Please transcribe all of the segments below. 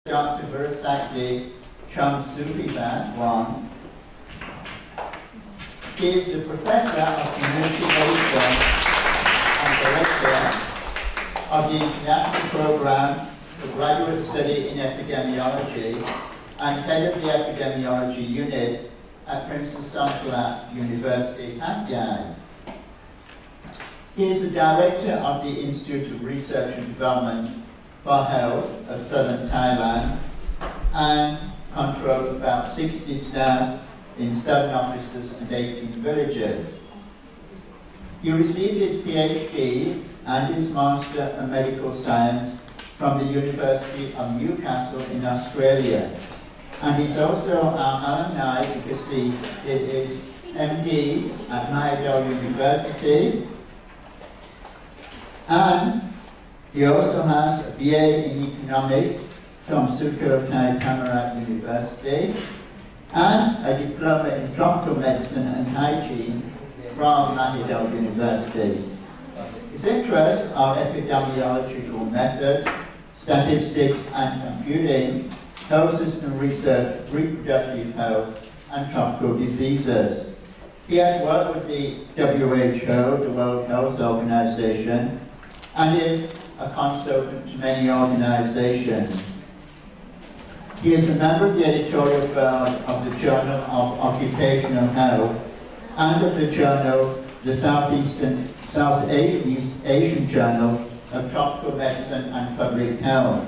Dr. Virasakdi Chongsuvivatwong. He is the Professor of Community Medicine and Director of the International Program for Graduate Study in Epidemiology and Head of the Epidemiology Unit at Princeton Songkla University, Hat He is the Director of the Institute of Research and Development for Health of Southern Thailand and controls about 60 staff in 7 offices and 18 villages. He received his PhD and his Master of Medical Science from the University of Newcastle in Australia. And he's also our alumni because he did his MD at Ramathibodi University. And he also has a BA in Economics from Sukhothai Thammarat University and a diploma in tropical medicine and hygiene from Ramathibodi University. His interests are epidemiological methods, statistics and computing, health system research, reproductive health, and tropical diseases. He has worked with the WHO, the World Health Organization, and is a consultant to many organizations. He is a member of the editorial board of the Journal of Occupational Health and of the journal, the Southeast Asian Journal of Tropical Medicine and Public Health.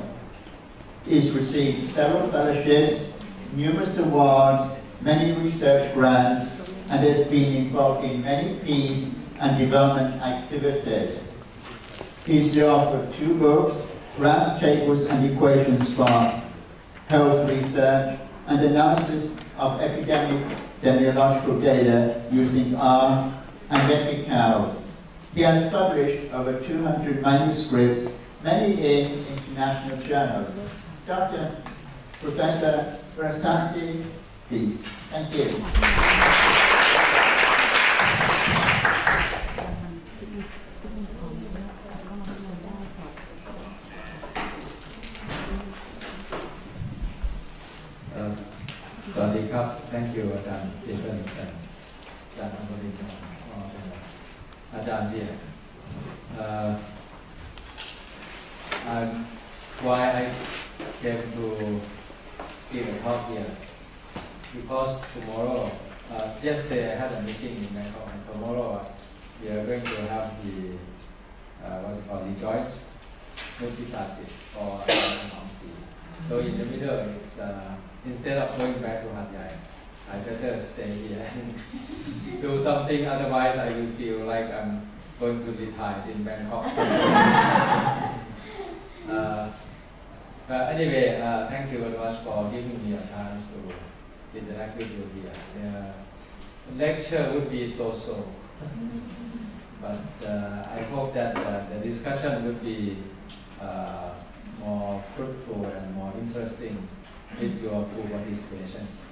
He's received several fellowships, numerous awards, many research grants, and has been involved in many peace and development activities. He's the author of 2 books, Graphs, Tables and Equations for Health Research and Analysis of Epidemiological Data using R and EpiCal. He has published over 200 manuscripts, many in international journals. Dr. Professor Virasakdi, please. Thank you. Thank you, Ajahn Stephen and Ajahn Ambarin, Ajahn Zia. Why I came to give a talk here? Because tomorrow, yesterday I had a meeting in Bangkok, and tomorrow we are going to have the what you call the joint multiparty for Amsi. So in the middle, it's instead of going back to Hat Yai, I better stay here and do something. Otherwise, I will feel like I'm going to retire in Bangkok. But anyway, thank you very much for giving me a chance to interact with you here. The lecture would be so-so, but I hope that the discussion would be more fruitful and more interesting with your full participations.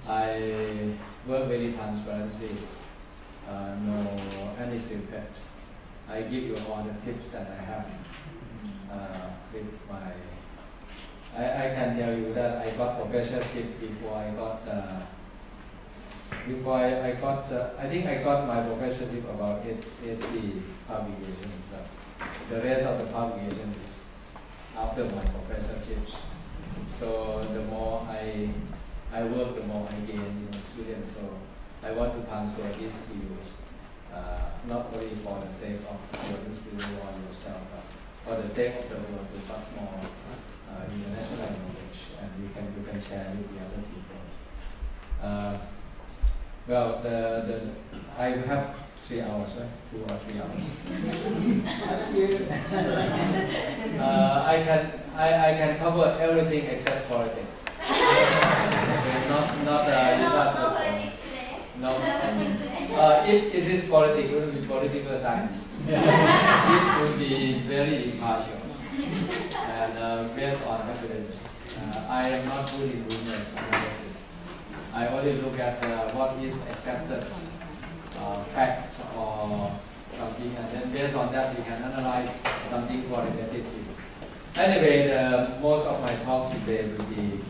I work very transparently, no any secret. I give you all the tips that I have with my. I can tell you that I got professorship before I got. I think I got my professorship about 80 publications. The rest of the publication is after my professorship. So the more I work, the more I gain in experience. So I want to transfer this to you, not only for the sake of your institute or yourself, but for the sake of the world to much more international knowledge, and you can share with the other people. Well, I have 3 hours, right? 2 or 3 hours. I can cover everything except politics. If it is politics, it would be political science. This would be very impartial and based on evidence. I am not good in rumors analysis. I only look at what is accepted, facts or something, and then based on that we can analyze something qualitatively. Anyway, most of my talk today will be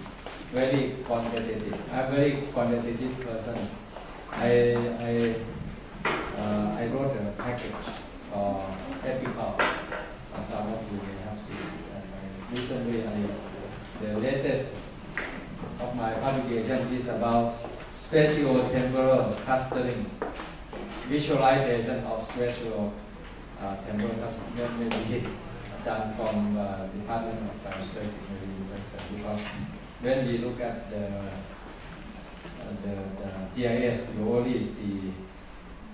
very quantitative. I'm a very quantitative person. I wrote a package for EPICOL. Some of you may have seen. Recently, the latest of my publication is about spatio-temporal clustering, visualization of spatio-temporal clustering. Maybe done from Department of Biostatistics, because when we look at the GIS, you only see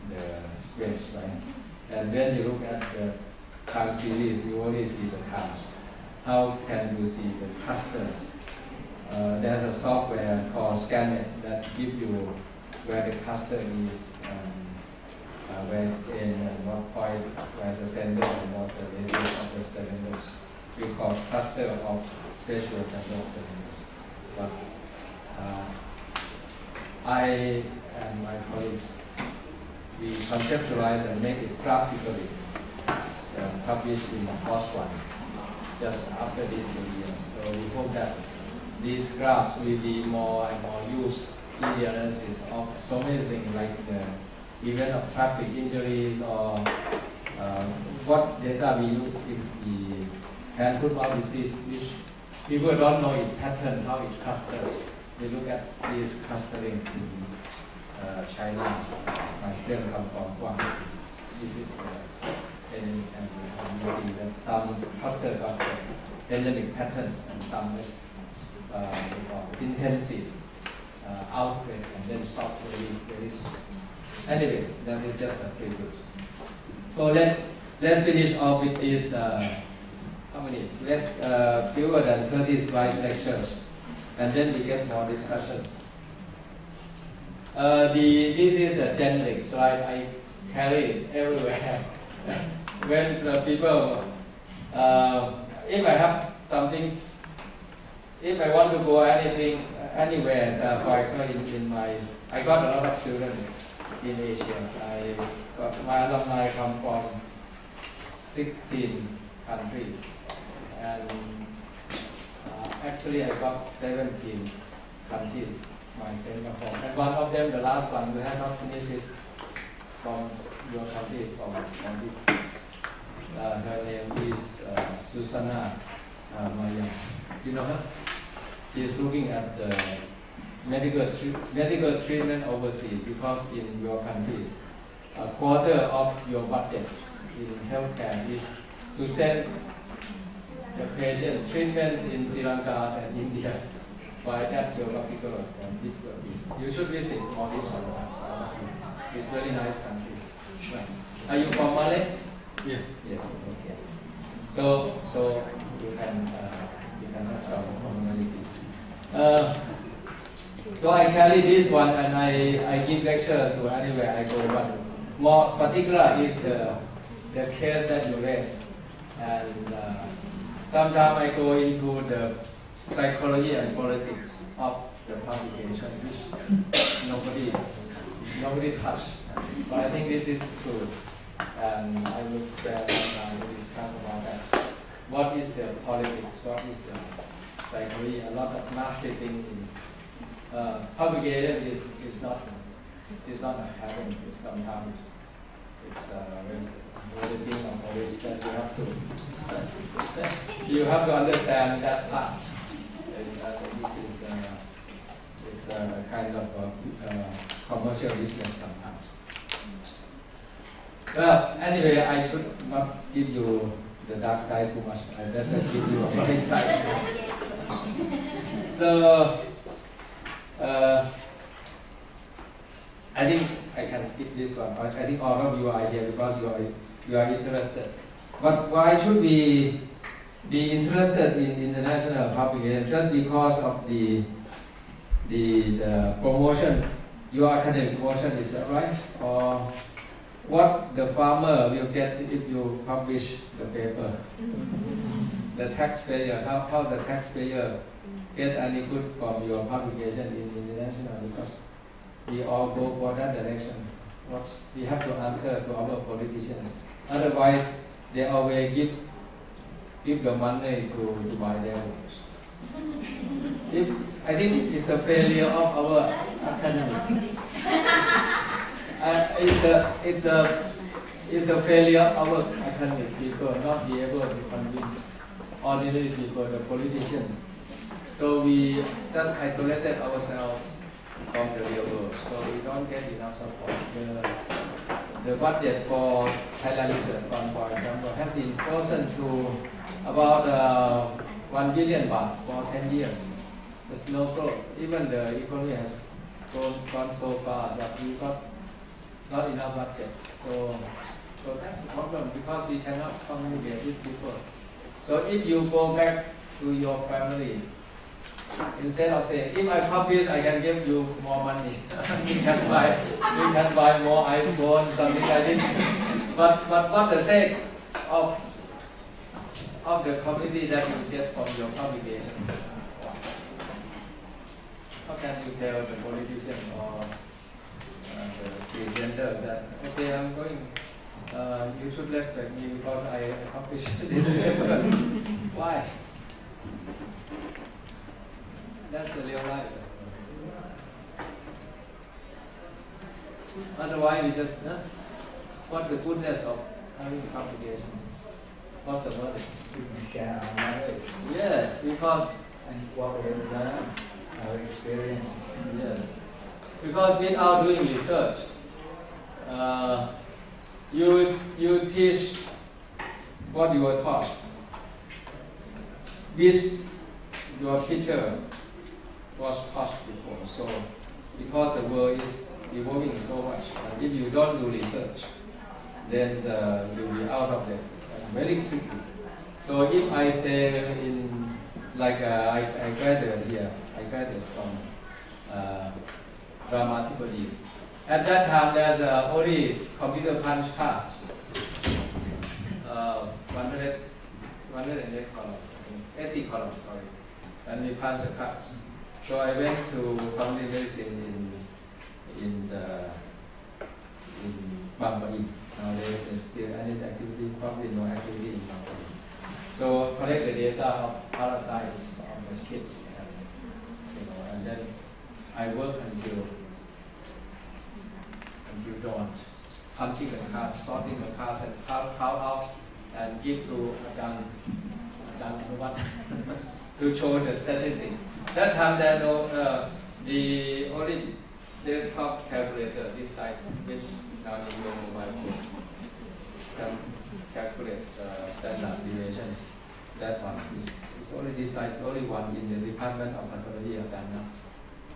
the space, right? And when you look at the time series, you only see the times. How can you see the clusters? There's a software called Scannet that gives you where the cluster is, where in what point there's a center and what's the radius of the cylinders. We call cluster of spatial temporal cylinders. But I and my colleagues, we conceptualize and make it graphically published in the first one, just after these 2 years. So we hope that these graphs will be more and more used in the analysis of so many things like the event of traffic injuries, or what data we use is the hand foot-mouth disease, which people don't know its pattern, how it clusters. We look at these clusterings in China. My student comes from Guangxi. This is the endemic, and we see that some cluster got endemic patterns and some is intensive outbreak and then stop very soon. Anyway, that is just a prelude. So let's finish off with this. How many? Fewer than 30 slide lectures, and then we get more discussions. This is the generic slide. I carry it everywhere. When the people, if I have something, if I want to go anywhere, for example, I got a lot of students in Asia. I got my alumni come from 16 countries, and actually I got 17 countries my Singapore. And one of them, the last one, we have not finished, is from your country, from her name is Susanna Maya. You know her? She is looking at medical treatment overseas, because in your countries, a quarter of your budgets in healthcare is to send the patient treatments in Sri Lanka and India by that geographical difficulties. You should visit Maldives sometimes. It's very nice countries. Right. Are you from Malay? Yes. Yes. Okay. So you can have some commonalities. So I carry this one and I give lectures to anywhere I go. But more particular is the case that you raise. And sometimes I go into the psychology and politics of the publication, which nobody touched. But I think this is true. And I will spare some time to discuss about that. What is the politics? What is the psychology? A lot of nasty things in publication is not a habit. Sometimes it's the thing of always that you have to understand that part. This is it's a kind of commercial business sometimes. Well, anyway, I should not give you the dark side too much. I better give you a bright side. So, I think I can skip this one. I think all of you are here because you are interested. But why should we be interested in international publication? Just because of the promotion, your academic promotion, is that right? Or what the farmer will get if you publish the paper? The taxpayer, how the taxpayer get any good from your publication in international? Because we all go for that directions. We have to answer to our politicians. Otherwise, they always give give the money to buy their books. I think it's a failure of our academics. It's a failure of our academic people not be able to convince ordinary people, the politicians. So we just isolated ourselves from the real world. So we don't get enough support. The budget for Thailand Research Fund, for example, has been frozen to about 1 billion baht for 10 years. There's no growth. Even the economy has gone so fast, but we got not enough budget. So that's the problem, because we cannot communicate with people. So if you go back to your families, instead of saying, if I publish, I can give you more money. you can buy more iPhone, something like this. but what's the sake of the community that you get from your publications? How can you tell the politician or the street vendors that, okay, I'm going, you should respect me because I published this paper? Why? That's the real life. Otherwise, we just, what's the goodness of having publications? What's the motive? We can share our knowledge. Yes, because And what we have learned, our experience. yes, because without doing research, you teach what you were taught. Which your teacher was taught before. So, because the world is evolving so much, and if you don't do research, then you'll be out of it very quickly. So if I stay in, like I graduated here, I graduated from Ramathibodi. At that time, there's only computer punch cards, 108 columns, 80 columns, sorry, and we punch the cards. So I went to community medicine in Bangladesh. Nowadays, there's still any activity, probably no activity in Bangladesh. So collect the data of parasites on the kids, and then I work until dawn, punching the cards, sorting the cards, and count out and give to Ajahn to show the statistics. That time there no the only desktop calculator this side, which now in your mobile phone can calculate standard deviations. That one is only this side, only one in the Department of Pathology of China,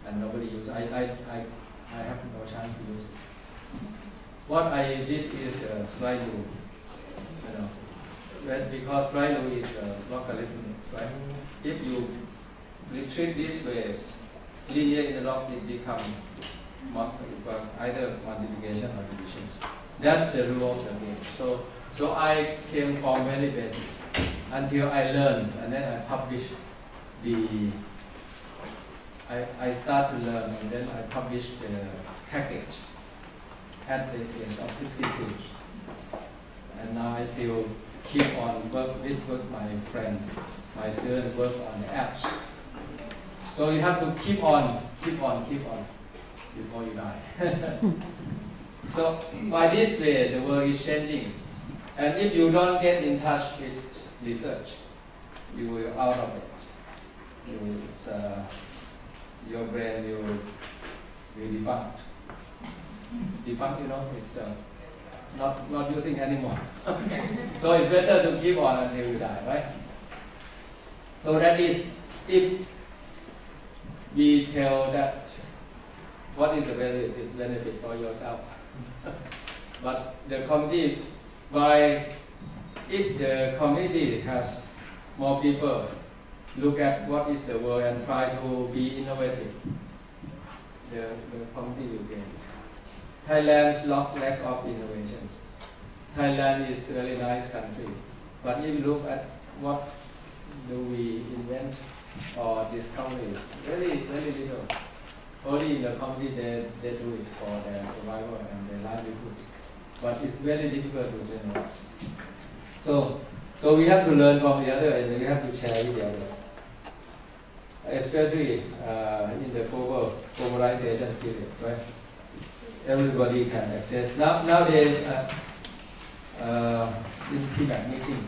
and nobody uses. I have no chance to use it. What I did is the slide rule, because slide rule is the logarithm, right? If you retreat this way, linear in the log, it becomes either multiplication or division. That's the rule of the game. So I came from very basics until I learned, and then I published I start to learn, and then I published the package at the age of 52. And now I still keep on work with my friends, my students work on the apps. So you have to keep on before you die. So by this way, the world is changing. And if you don't get in touch with research, you will out of it. Your brain will defunct. Defunct, it's not using anymore. So it's better to keep on until you die, right? So that is, if we tell that what is the benefit for yourself. But the community, if the community has more people look at what is the world and try to be innovative, the community will gain. Thailand's lack of innovations. Thailand is a very nice country, but if you look at what do we invent or discover, is very, very little. Only in the community they do it for their survival and their livelihood. But it's very difficult to generalize. So So we have to learn from the other, and we have to share with the others, especially in the globalization period, right? Everybody can access. Nowadays, in PMAC meeting,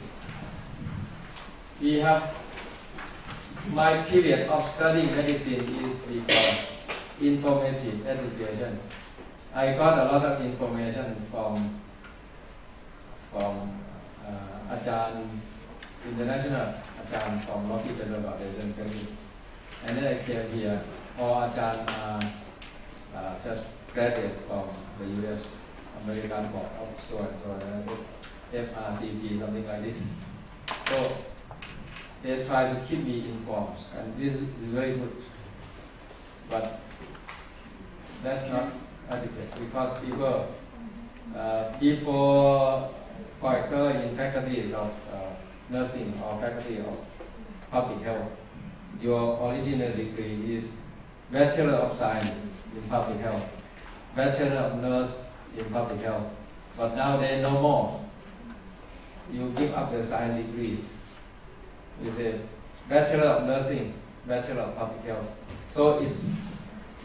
we have my period of studying medicine is because informative education. I got a lot of information from international Ajahn from Ramathibodi Foundation Center. And then I came here. All Ajahn are just graduate from the US, American Board of so and so, FRCP, something like this. So they try to keep me informed, and this is very good. But that's not adequate because people, before, for example, in faculties of nursing or faculty of public health, your original degree is Bachelor of Science in Public Health, Bachelor of Nurse in Public Health. But nowadays no more. You give up the science degree. You say Bachelor of Nursing, Bachelor of Public Health. So it's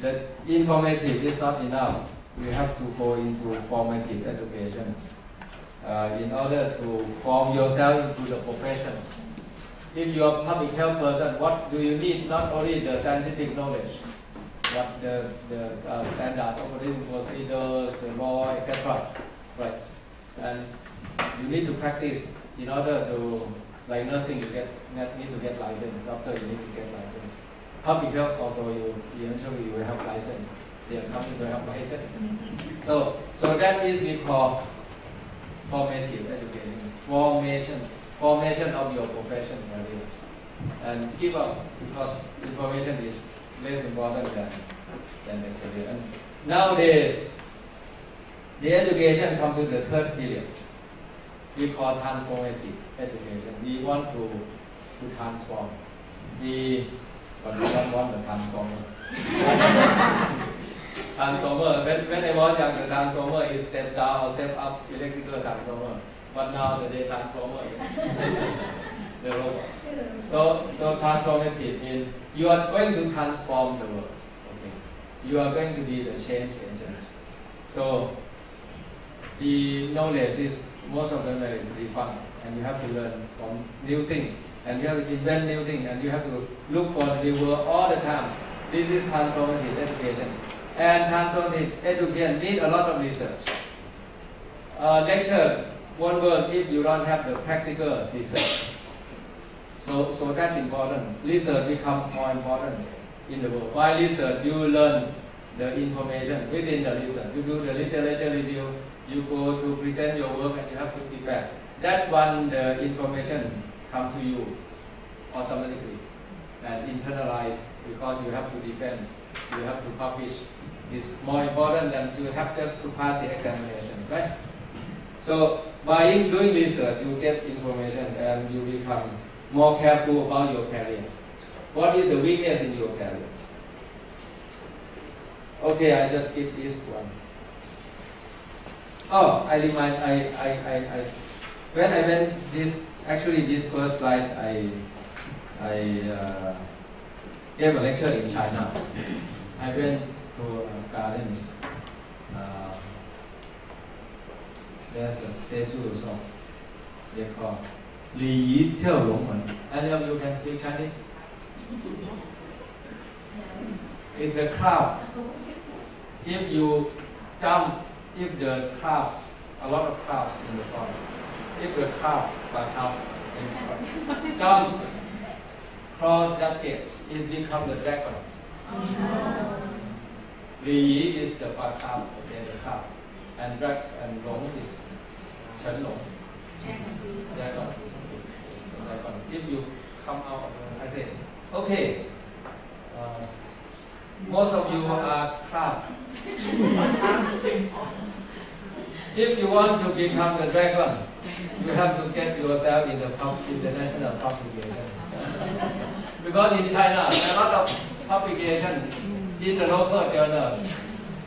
the informative is not enough. You have to go into formative education in order to form yourself into the profession. If you are a public health person, what do you need? Not only the scientific knowledge, but the standard operating procedures, the law, etc. Right? And you need to practice in order to, like nursing, you need to get license. Doctor, you need to get license. Public health also, eventually you will have license. They are coming to have license. So that is we call formative education, formation of your profession areas. And give up because information is less important than actually. And nowadays, the education comes to the third period. We call transformative education. We want to transform. But we don't want the transformer. Transformer. When I was young, the transformer is step down or step up electrical transformer. But now the transformer is the robot. So transformative means you are going to transform the world. Okay. You are going to be the change agent. So the knowledge is, most of the knowledge is fun, and you have to learn from new things, and you have to invent new things, and you have to look for the new world all the time. This is transformative education. And transformative education need a lot of research. Lecture won't work if you don't have the practical research. So that's important. Research becomes more important in the world. By research, you learn the information within the research. You do the literature review, you go to present your work, and you have to prepare. That one, the information comes to you automatically and internalized because you have to defend, you have to publish. It's more important than you have just to pass the examination, right? So by doing research, you get information and you become more careful about your career. What is the weakness in your career? Okay, I just skip this one. Oh, I remind, when I went this first slide, I gave a lecture in China. I went to gardens. There's a statue of, they call Li Yi Tiao Long Men. Any of you can speak Chinese? It's a craft. If you jump, if the craft, a lot of crafts in the forest, if the craft jumped across that gate, it becomes the dragons. Li Yi is the craft, okay, the craft. And Long is Chen Long. Dragon is a dragon. If you come out, I say, okay, most of you are craft. If you want to become the dragon, you have to get yourself in the international publications. Because in China, there are a lot of publications in the local journals,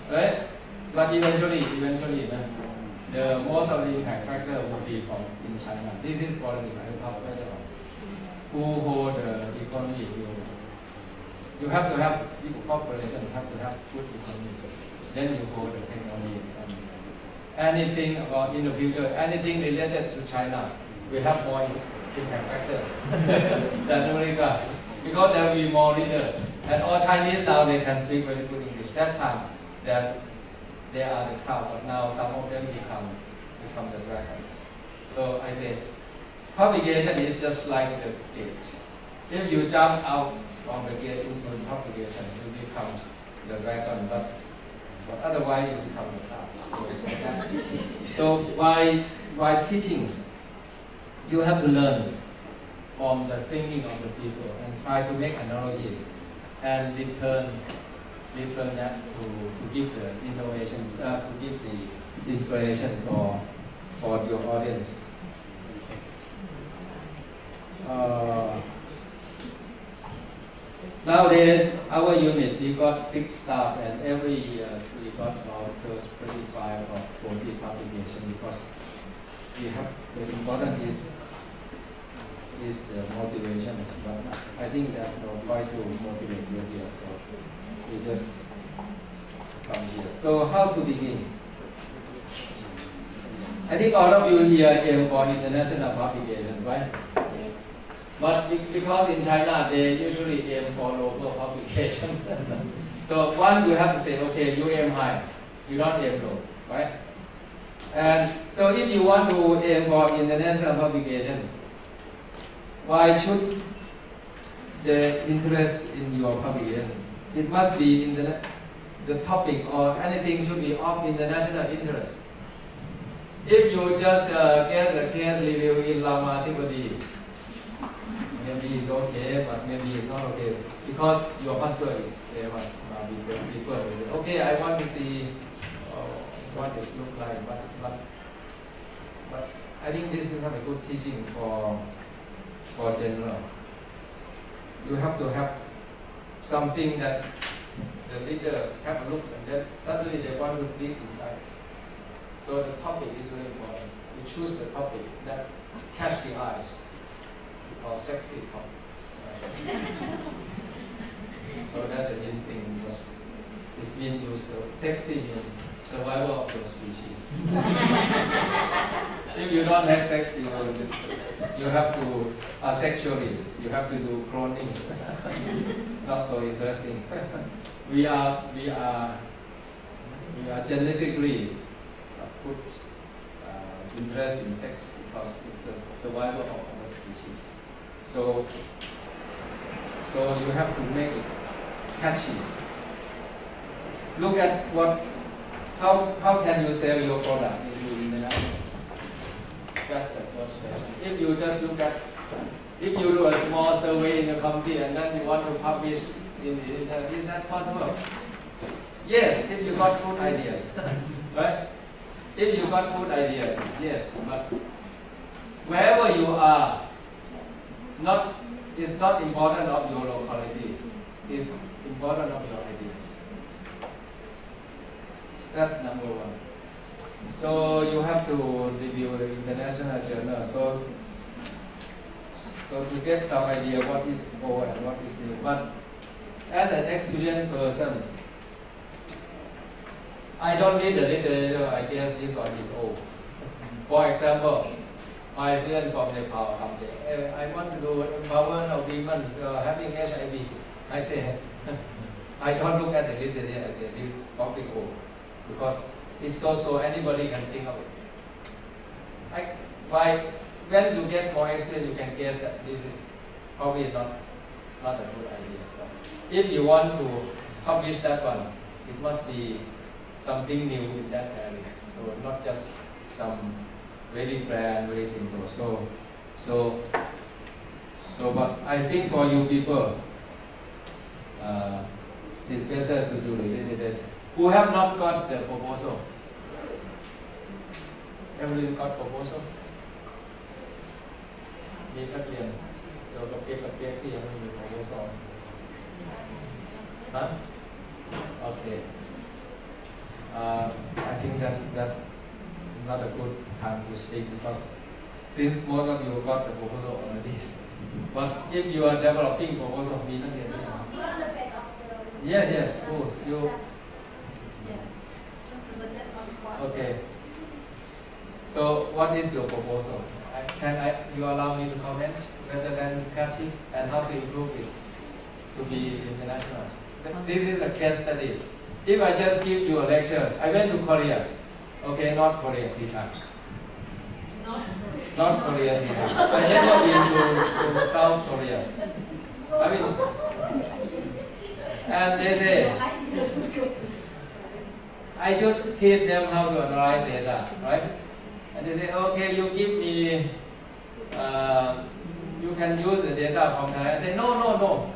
right? But eventually, the most of the impact factor would be from in China. This is politics. I will talk later on. Who hold the economy? You have to have people population. You have to have good economy. So then you hold the technology. And anything about in the future, anything related to China, we have more impact factors than America, because there will be more leaders. And all Chinese now they can speak very good English. That time they are the crowd, but now some of them become the dragons. So I say, publication is just like the gate. If you jump out from the gate into the publication, you become the dragon, but otherwise you become the crowd. So by teaching, you have to learn from the thinking of the people and try to make analogies and return that to give the innovations, to give the inspiration for your audience. Nowadays, our unit, we got 6 staff, and every year we got about 35 or 40 publications, because we have, the important is the motivation. But I think there's no point to motivate you here, so we just come here. So how to begin? I think all of you here aim for international publication, right? But because in China, they usually aim for local publication. So one, you have to say, okay, you aim high, you don't aim low, right? And so if you want to aim for international publication, why should the interest in your publication? It must be in the topic, or anything should be of international interest. If you just guess a case review in Ramathibodi, maybe it's okay, but maybe it's not okay, because your hospital is famous. People will say, okay, I want to see what it looks like, but I think this is not a good teaching for general. You have to have something that the leader have a look, and then suddenly they want to read insights. So the topic is very important. You choose the topic that catch the eyes, or sexy topics. Right? So that's an instinct, because it's being used. So sexy means survival of your species. If you don't have sex, you have to asexualize. You have to do clonings. It's not so interesting. we are genetically put interest in sex because it's a survival of our species. So you have to make it catchy. Look at how can you sell your product into international? That's the first question. If you just if you do a small survey in a company and then you want to publish in the internet, is that possible? Yes, if you got good ideas, right? If you got good ideas, yes, but wherever you are, it's not important of your localities. It's important of your ideas. That's number one. So you have to review the international journal. So to get some idea what is old and what is new. But as an experienced person, I don't read the literature. I guess this one is old. For example, my student from Nepal comes there. I want to do empowerment of women having HIV. I say, I don't look at the literature. I say this topic old, because it's so anybody can think of it. When you get more experience, you can guess that this is probably not a good idea. So if you want to publish that one, it must be something new in that area. So not just some very bland, very simple. So but I think for you people, it's better to do the literature. Who have not got the proposal? Everyone got proposal? มีนักเรียนเกี่ยวกับเปียกที่ยังไม่มี proposal ฮะ Okay. I think that's not a good time to speak because since most of you got the proposal already. But if you are developing proposal, we don't get it. Yes, yes, of course. You. Okay. So, what is your proposal? You allow me to comment rather than catchy and how to improve it to be international? This is a case studies. If I just give you lectures, I went to Korea. Okay, North Korea 3 times. Not Korea 3 times. I never been to South Korea. I mean, and they say, I should teach them how to analyze data, right? And they say, okay, you give me, you can use the data from Thailand. I say, no.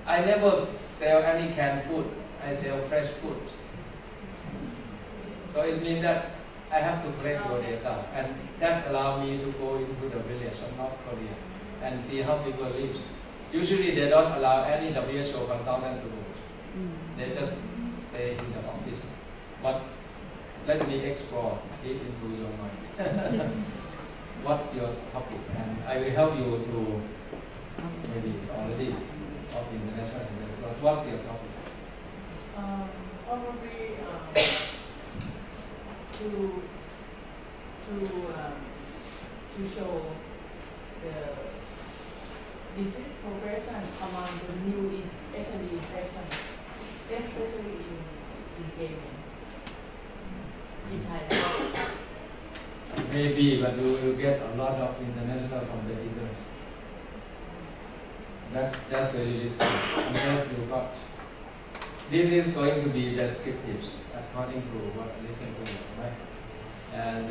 I never sell any canned food. I sell fresh food. So it means that I have to collect your data, and that's allowed me to go into the village of North Korea and see how people live. Usually they don't allow any WHO consultant to go. They just stay in the office. But let me explore it into your mind. What's your topic? And I will help you to, maybe it's already of international interest, but what's your topic? Probably to show the disease progression among the new HIV infection, especially in gaming in Thailand. Maybe, but you will get a lot of international competitors. That's really risky. Unless you got. This is going to be descriptive according to what I listen to, right? And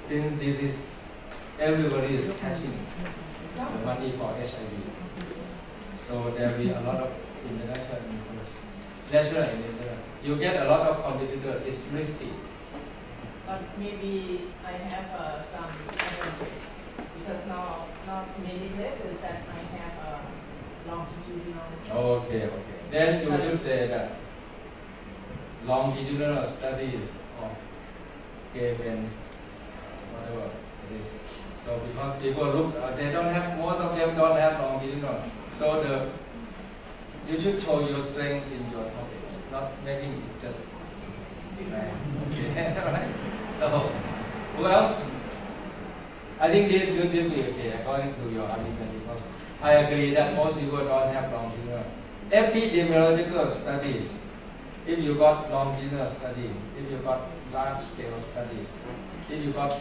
since this is everybody is catching the money for HIV, so there will be a lot of international interest. National and international. You get a lot of competitors. It's risky. But maybe I have some advantage because now not many places that I have longitudinal. Okay. Then you should say that longitudinal studies of gay friends, whatever it is. So because people look, they don't have, most of them don't have longitudinal. So you should show your strength in your topics, not making it just right. Okay, right? So who else? I think this will be okay according to your argument because I agree that most people don't have longitudinal. Epidemiological studies, if you got longitudinal study, if you got large scale studies, if you got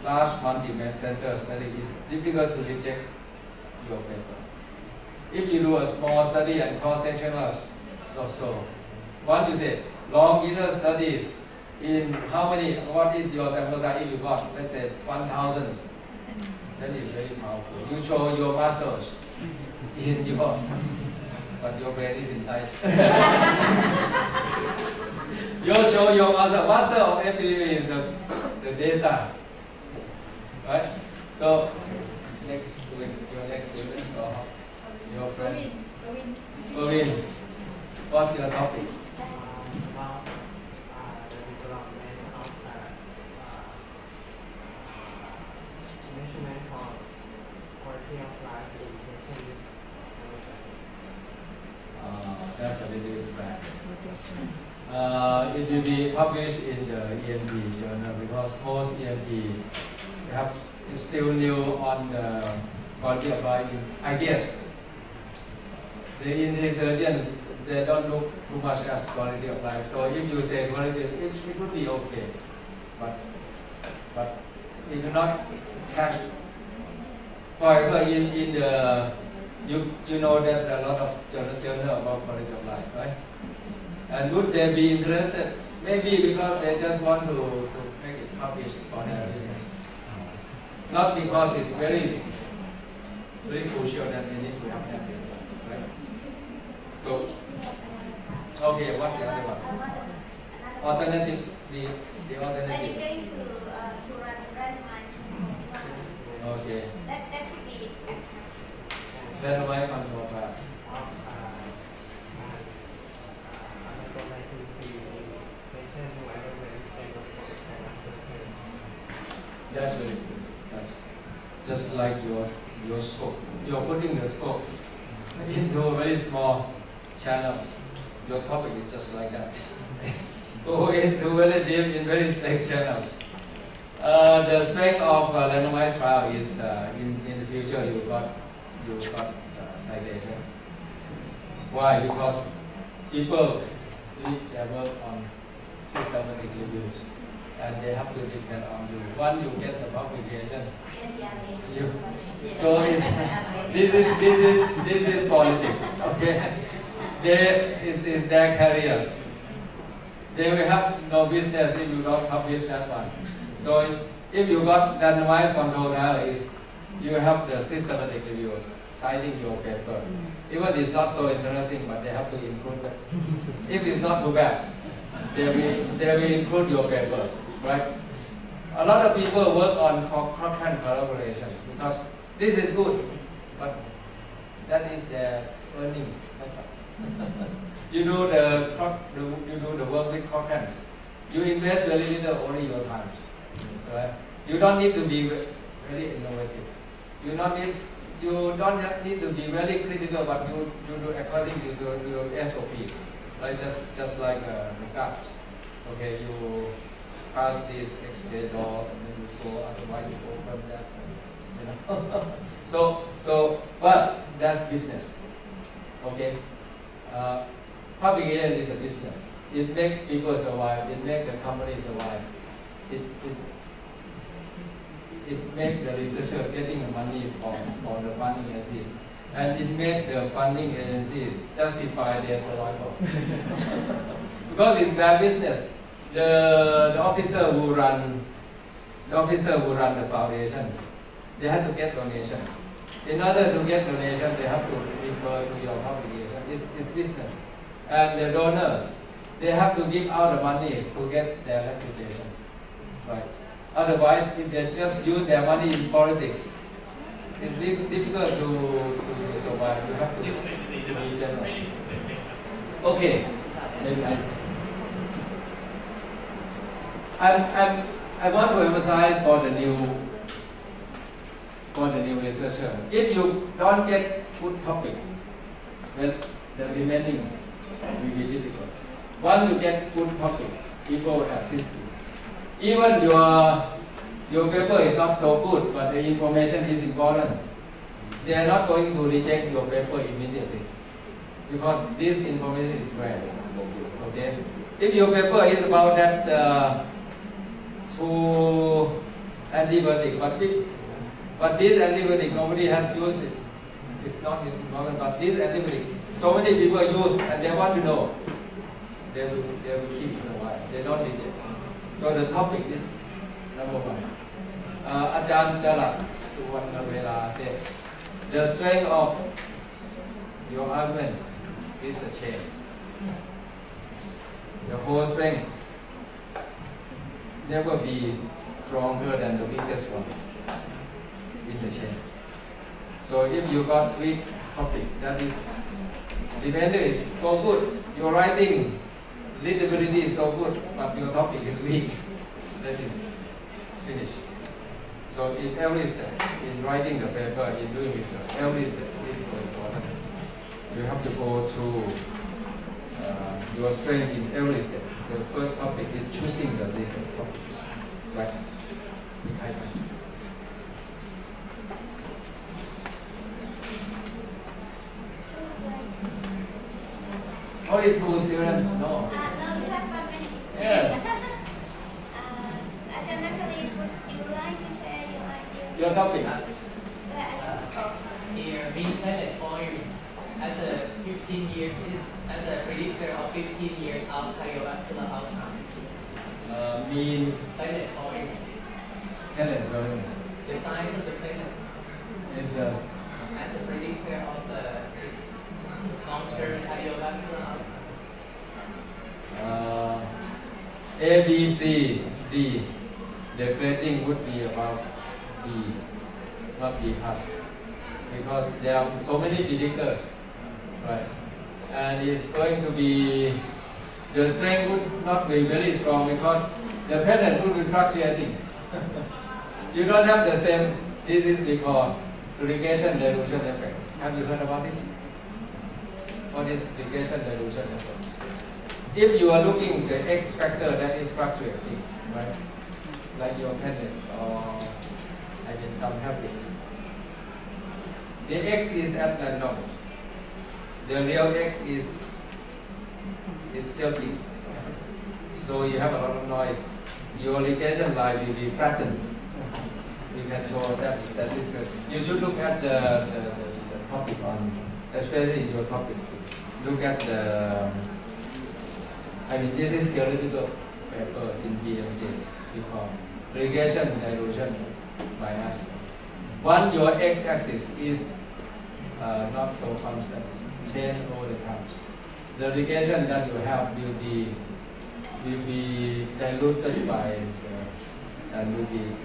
large multi-center study, it's difficult to reject your paper. If you do a small study and cross-sectional, so. One is it, longitudinal studies in how many, what is your sample size if you got, let's say 1,000, that is very powerful. You show your muscles in your, but your brain is inside. You show your muscle. Master of epidemiology is the data, right? So next is your next student or your friend. Praveen, what's your topic? That's a little bit bad. It will be published in the ENT journal because most ENT is still new on the quality of life. I guess the ENT surgeons, they don't look too much as quality of life. So if you say quality, it would be okay. But it do not catch. For example, in the you know there's a lot of journal about quality of life, right? And would they be interested? Maybe because they just want to make it published for their business. Not because it's very crucial that they need to have that, right? So, okay, what's the other one? Alternative, the alternative. Are you going to run randomized control? Okay. That should be Randomized control trial. That's very expensive. That's just like your scope. You're putting the scope into very small channels. Your topic is just like that. Go into very deep in very thick channels. The strength of randomized trial is in the future you got citation. Why? Because people leave their work on systematic reviews, and they have to depend on you. Once you get the publication, so this is politics. Okay, is their careers. They will have no business if you don't publish that one. So if you got randomized control trial, you have the systematic reviews citing your paper. Even it's not so interesting, but they have to include it. If it's not too bad, they will include your papers, right? A lot of people work on Cochrane collaborations because this is good, but that is their earning methods. You do the work with Cochrane. You invest very little, only your time. Right? You don't need to be very innovative. You don't need to be very critical, but you do according to your SOP. Like just like the guards. Okay, you pass these X-ray doors and then you go, otherwise you open that. You know. so but that's business. Okay. Publication is a business. It makes people survive. It makes the company survive. It makes the researchers getting the money for the funding agency, and it makes the funding agencies justify their survival. Because it's their business. The officer who run the foundation, they have to get donation. In order to get donation, they have to refer to your publication. It's business. And the donors, they have to give out the money to get their reputation. Right. Otherwise, if they just use their money in politics, it's difficult to survive. You have to be generous. Okay. I want to emphasize for the new researcher. If you don't get good topic, well, the remaining will be difficult. Once you get good topics, people will assist you. Even your paper is not so good, but the information is important. They are not going to reject your paper immediately because this information is rare. Okay. If your paper is about that to antibiotic, but this antibiotic nobody has used it. It's not important, but this antibiotic so many people use and they want to know. They will keep it survive. They don't reject. So the topic is number one. Ajahn Jalat Suvarnavela said, the strength of your argument is the change. The whole strength never be stronger than the weakest one in the chain. So if you got weak topic, that is, the vendor is so good, your writing readability is so good, but your topic is weak, that is finished. So in every step, in writing the paper, in doing research, every step is so important. You have to go through your strength in every step. The first topic is choosing the research topics. Right? Only 2 students? No. No, you have got many. Yes. Ajahn, actually, would you like to share your idea? Your topic? Here, mean planet point as a 15-year as a predictor of 15 years of cardiovascular outcome. Mean Planet point. planet going. The size of the planet Is the as a predictor of the long-term cardiovascular outcome. A, B, C, D. The grading would be about B, not B plus, because there are so many predictors, right? And it's going to be, the strength would not be very strong because the pattern would be fluctuating. You don't have the same. This is we call regression dilution effects. Have you heard about this? What is regression dilution effects? If you are looking at the X factor that is fluctuating, right? Like your pendants or some habits. The X is at random. The real X is jerking. So you have a lot of noise. Your regression line will be flattened. You can show that statistic. You should look at the topic on, especially in your topics. Look at the, this is theoretical papers in BMJs. We call regression dilution bias. One, your x-axis is not so constant, change over the times. The regression that you have will be diluted by and will be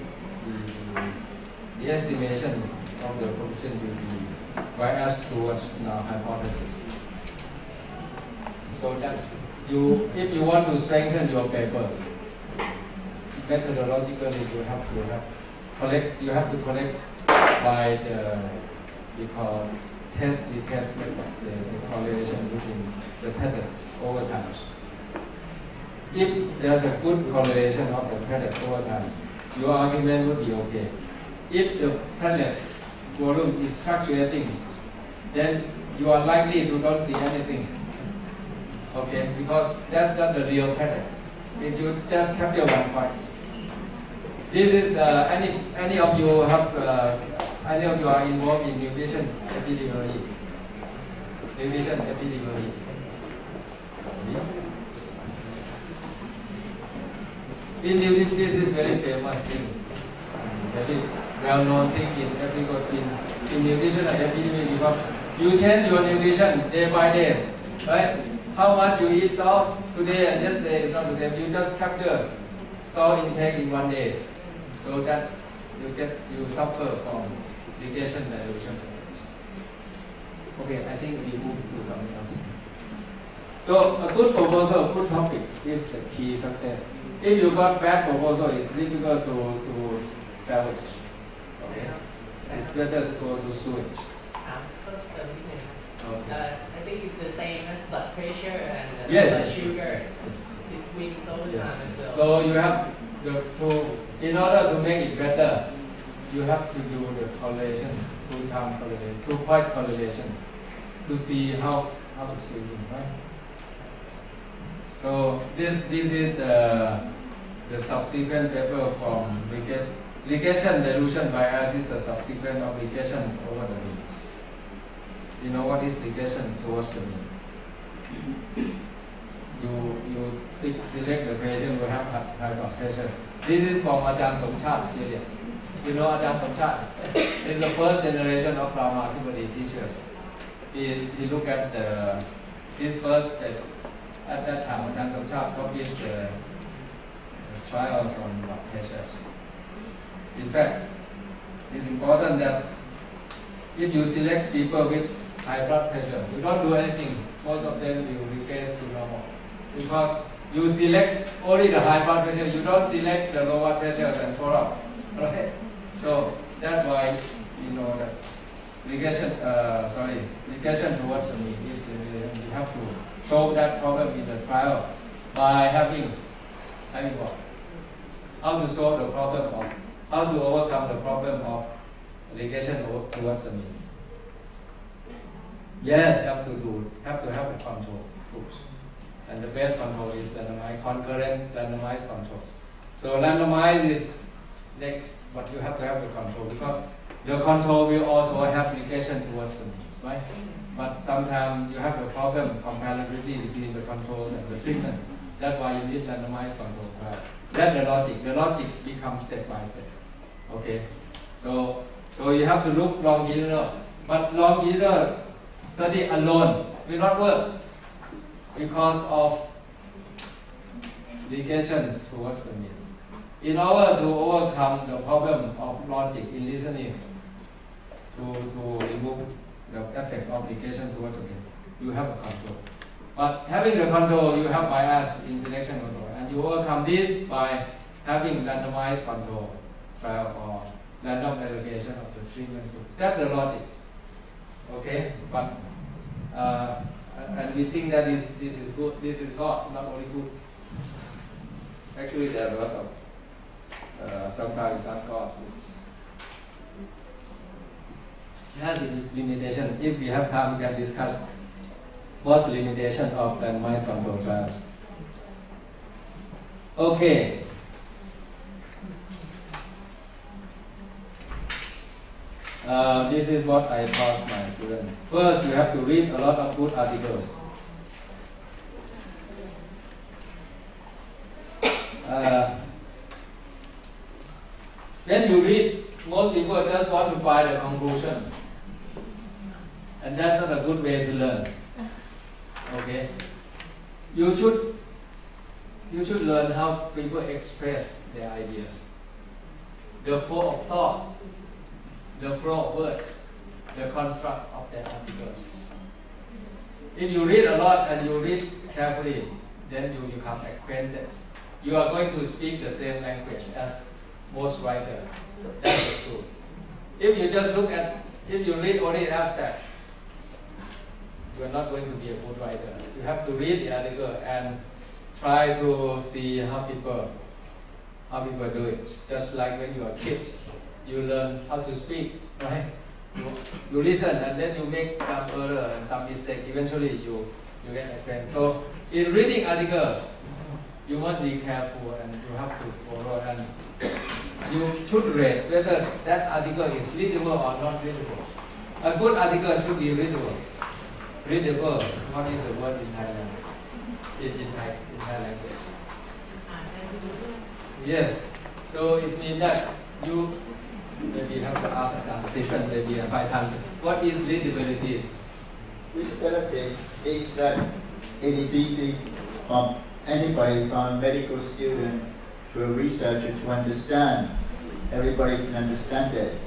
the estimation of the coefficient will be biased towards the hypothesis. So that's if you want to strengthen your paper, methodologically you have to collect by the we call test method, the correlation between the pattern over time. If there's a good correlation of the pattern over time, your argument would be okay. If the pattern volume is fluctuating, then you are likely to not see anything. Okay, because that's not the real pattern. If you just capture one point. This is any of you have any of you are involved in nutrition epidemiology. Nutrition epidemiology. In nutrition, this is very famous things, very well-known thing in in nutrition and epidemiology because you change your nutrition day by day, right? How much you eat salt today and yesterday is not the same. You just capture salt intake in 1 day, so that you suffer from regression dilution. Okay, I think we move to something else. So a good proposal, a good topic is the key success. If you got bad proposal, it's difficult to salvage. Okay, it's better to go to sewage. I think it's the same as blood pressure and blood sugar. It swings all the time as well. So you have in order to make it better, you have to do the correlation, two-time correlation, two-point correlation, to see how it's swinging, right? So this is the subsequent paper from regression dilution bias is a subsequent of regression over the mean. You know what is regression towards the mean? You select the patient who have high blood pressure. This is from Ajahn Somchat's experience. You know Ajahn Somchat? He's the first generation of Ramathibodi teachers. He looked at his first, at that time, Ajahn Somchat published the trials on blood pressure. In fact, it's important that if you select people with high blood pressure, you don't do anything. Most of them will regress to normal. Because you select only the high blood pressure, you don't select the low blood pressure and follow up. Right? So that's why you know that regression towards the mean is you have to solve that problem in the trial by having what? How to solve the problem of how to overcome the problem of regression towards the mean. Yes, have to have the control groups. And the best control is randomized, concurrent randomized control. So randomized is next, but you have to have the control because the control will also have regression towards the mean, right? But sometimes you have the problem compatibility between the controls and the treatment. That's why you need randomized control trial. That's the logic. The logic becomes step by step. Okay. So you have to look longitudinal, but longitudinal study alone will not work because of regression towards the mean. In order to overcome the problem of logic in listening, to remove the effect of regression towards the mean, you have a control. But having the control, you have bias in selection control, and you overcome this by having randomized control trial or random allocation of the treatment groups. That's the logic. Okay, but and we think that this is good. This is not only good. Actually, there's a lot of sometimes not God. It has its limitation. If we have time, we can discuss what's the limitation of the mind control trials. Okay. This is what I taught my students. First, you have to read a lot of good articles. When you read, most people just want to find a conclusion. And that's not a good way to learn. Okay? You should learn how people express their ideas. The flow of thought, the flow of words, the construct of their articles. If you read a lot and you read carefully, then you become acquainted. You are going to speak the same language as most writers. That's the truth. If you just if you read only abstract, you are not going to be a good writer. You have to read the article and try to see how people do it. Just like when you are kids, you learn how to speak, right? You listen and then you make some error and some mistake. Eventually you get acquainted. So in reading articles, you must be careful and you have to follow, and you should rate whether that article is readable or not readable. A good article should be readable. Readable. What is the word in Thailand? In Thai language. Yes. So it means that you maybe have to ask Stephen maybe a 5 times. What is readability? Readability means that it is easy for anybody, from a medical student to a researcher, to understand. Everybody can understand it.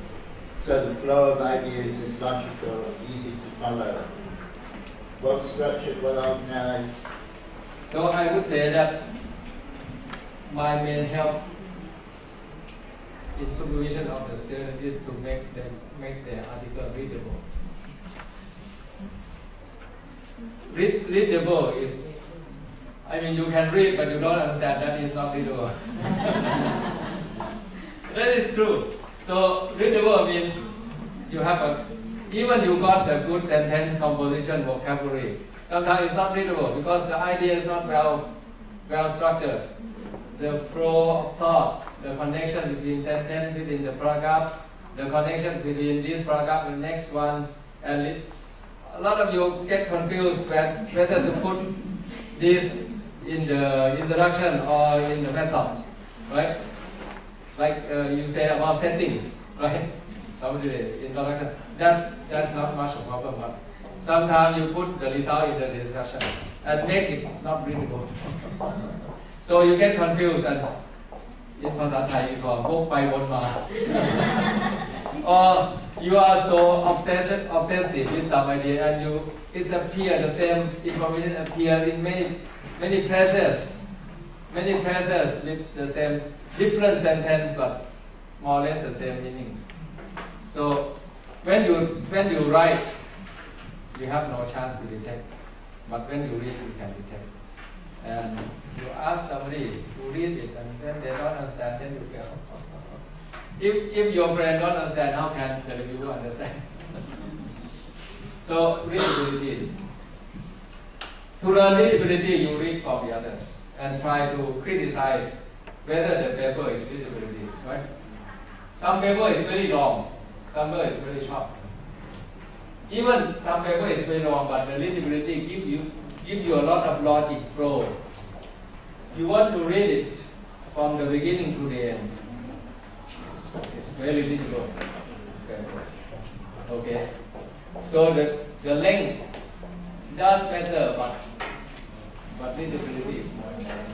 So the flow of ideas is logical, easy to follow. Well structured, well organized. So I would say that my main help in supervision of the student is to make their article readable. Readable is, I mean, you can read but you don't understand, that is not readable. That is true. So readable means you have even you got a good sentence composition vocabulary. Sometimes it's not readable because the idea is not well structured. The flow of thoughts, the connection between sentence within the paragraph, the connection between this paragraph and the next ones, and a lot of you get confused whether to put this in the introduction or in the methods, right? Like you say about settings, right? Some the introduction. That's not much of a problem, but sometimes you put the result in the discussion and make it not readable. So you get confused and inภาษา Thai you call วกไปวนมา or you are so obsessive with some idea and the same information appears in many places with the same different sentence but more or less the same meanings. So when you write, you have no chance to detect, but when you read, you can detect. And you ask somebody to read it, and then they don't understand, then you fail. If your friend don't understand, how can the reviewer understand? So readability is, to learn readability, you read from the others and try to criticize whether the paper is readability, right? Some paper is very long, some paper is very short. Even some paper is very long, but the readability give you a lot of logic flow. You want to read it from the beginning to the end. It's very readable. Okay. So the length does matter, but readability is more important.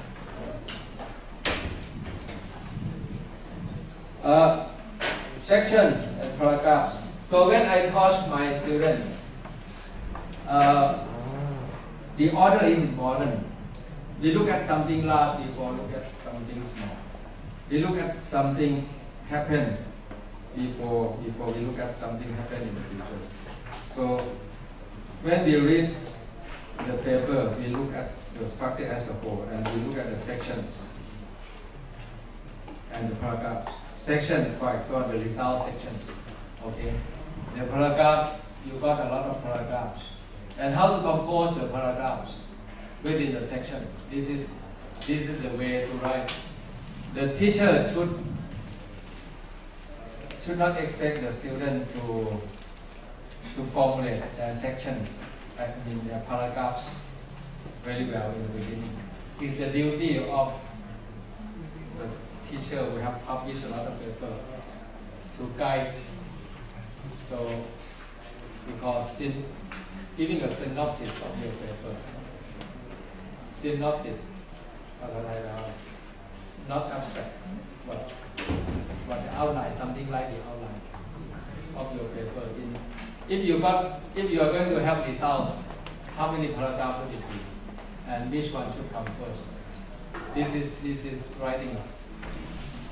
Section and paragraphs. So when I taught my students, the order is important. We look at something large before look at something small. We look at something happen before we look at something happen in the future. So when we read the paper, we look at the structure as a whole, and we look at the sections and the paragraphs. Sections, for example, the result sections. Okay, the paragraph, you got a lot of paragraphs, and how to compose the paragraphs within the section. This is the way to write. The teacher should not expect the student to formulate their section, their paragraphs very well in the beginning. It's the duty of the teacher who have published a lot of paper to guide. So, because giving a synopsis of your paper, synopsis, not abstract, but the outline, something like the outline of your paper. If you are going to have results, how many paragraphs would it be, and which one should come first? This is writing.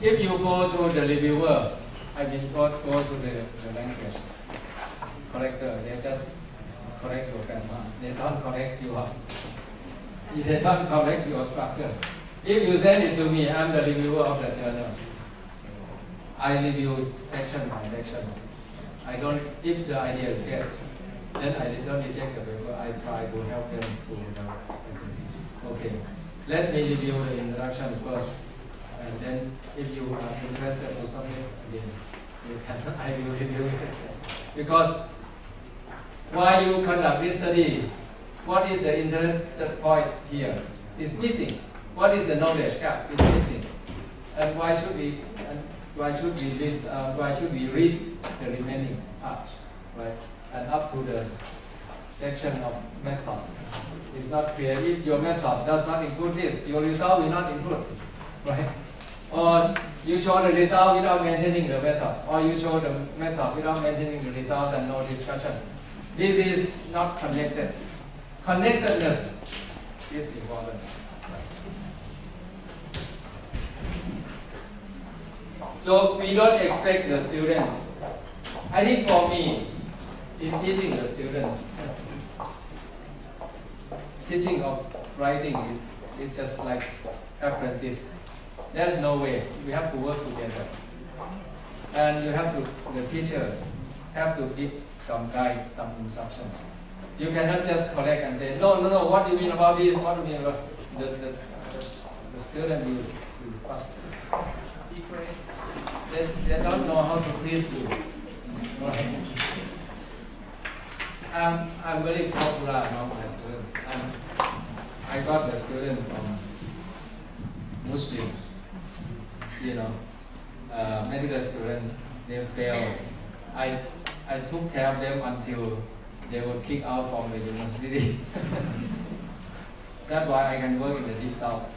If you go to the reviewer, go to the language corrector, they just correct your grammar. They don't correct your structures. If you send it to me, I'm the reviewer of the journals. I review section by sections. If the idea is great, then I don't reject the paper. I try to help them to develop. Okay, let me review the introduction first, and then if you are interested to something, again, I will review it. Because while you conduct this study, what is the interested point here? It's missing. What is the knowledge gap? It's missing. And why should we read the remaining parts, right? And up to the section of method. It's not clear. If your method does not include this, your result will not include, right? Or you show the result without mentioning the method, or you show the method without mentioning the result and no discussion. This is not connected. Connectedness is important. So we don't expect the students. I think for me, in teaching the students, teaching of writing is just like apprentice. There's no way. We have to work together. And the teachers have to give some guide, some instructions. You cannot just correct and say, no, what do you mean about this? What do you mean about the student will first. They don't know how to please you. Right? I'm very popular among my students. I got the students from Muslim, medical student. They failed. I took care of them until they were kicked out from the university. That's why I can work in the deep south.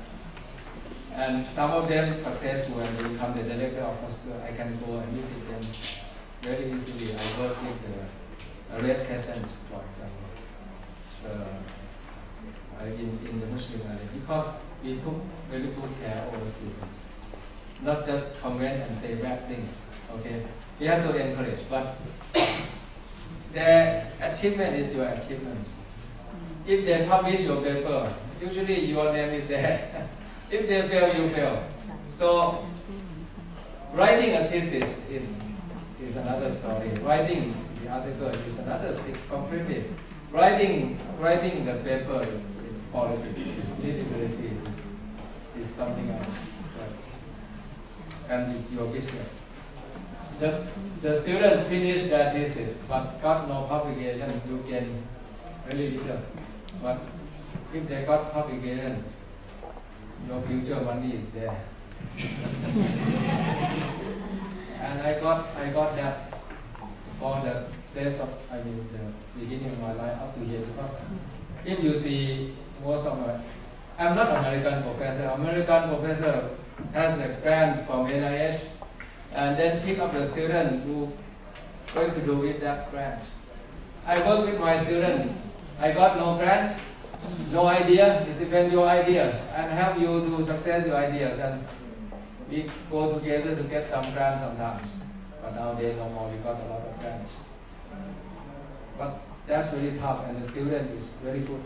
And some of them successful and they become the director of hospital. I can go and visit them very easily. I work with the Red Crescents, for example. So in the Muslim area, because we took very good care of the students, not just comment and say bad things. Okay, we have to encourage, but their achievement is your achievement. If they publish your paper, usually your name is there. If they fail, you fail. So writing a thesis is another story. Writing the article is another. It's completely. Writing the paper is politics. It's nitty-gritty. Is something else. And it's your business. The student finished their thesis but got no publication. You gain very little. But if they got publication, your future money is there. And I got that for the rest of, the beginning of my life up to here. Because if you see most of I'm not American professor. American professor has a grant from NIH and then pick up the student who going to do with that grant. I work with my student. I got no grant, no idea. It depends on your ideas and help you to success your ideas. And we go together to get some grants sometimes. But but nowadays no more. We got a lot of grants. But that's very tough, and the student is very good.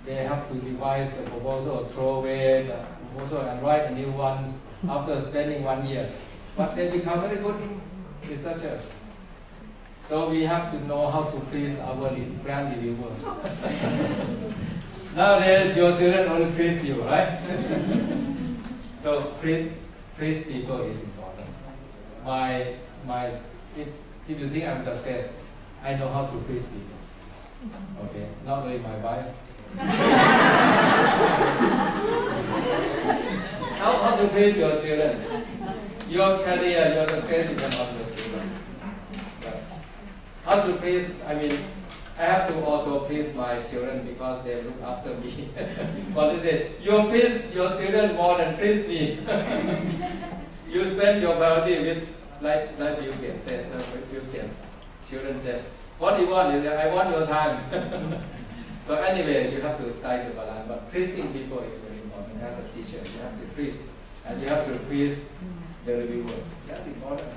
They have to revise the proposal, throw away the proposal, and write a new ones after spending 1 year. But they become very good researchers. So we have to know how to please our grant reviewers. Nowadays, your student only please you, right? So please people is important. If you think I'm success, I know how to please people. Okay, not only my wife. How to please your students? Your career, your success depends on your students. Right. How to please? I mean, I have to also please my children because they look after me. What is it? You please your student more than please me. You spend your priority with like Bill Gates said. Bill Gates. Children said, "What do you want?" You say, "I want your time." So anyway, you have to strike the balance. But pleasing people is very important. As a teacher, you have to please, and you have to please the reviewer. That's important.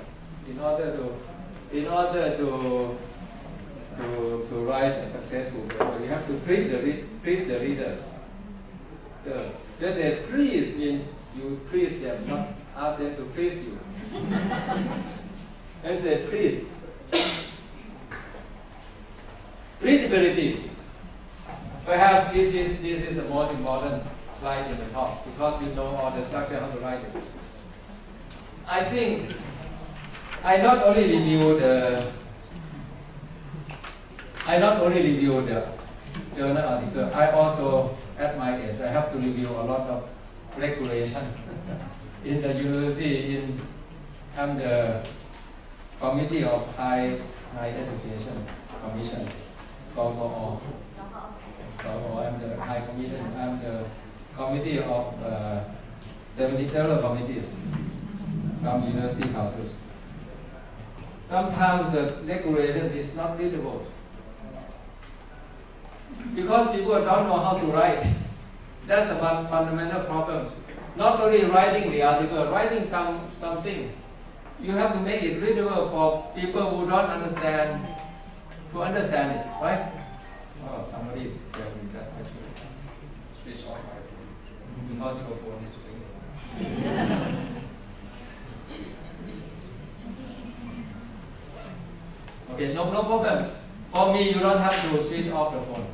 In order to write a successful paper, you have to please the readers. Just say please means you please them, not ask them to please you. And say please. Readability. Perhaps this is the most important slide in the top because you know all the structure how to write it. I think I not only review the journal article. I also, at my age, I have to review a lot of regulation in the university. I'm the committee of high education commissions. I'm the high commission. I'm the committee of 70 committees. Some university councils. Sometimes the regulation is not readable because people don't know how to write. That's the fundamental problem. Not only writing the article, writing something. You have to make it readable for people who don't understand to understand it, right? Oh, somebody tell me that I should switch off my phone because your phone is ringing. Okay, no problem. For me, you don't have to switch off the phone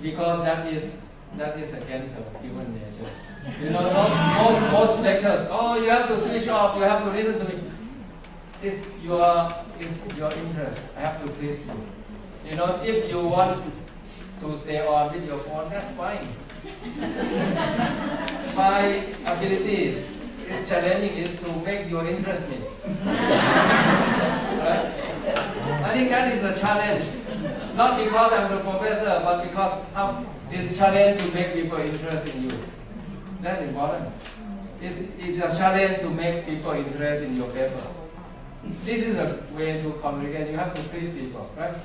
because that is against the human nature. You know, most lectures. Oh, you have to switch off. You have to listen to me. It's your interest. I have to please you. You know, if you want to stay on with your phone, that's fine. My abilities is challenging is to make your interest me. Right? I think that is the challenge. Not because I'm the professor, but because it's challenge to make people interested in you. That's important. It's a challenge to make people interested in your paper. This is a way to communicate. You have to please people, right?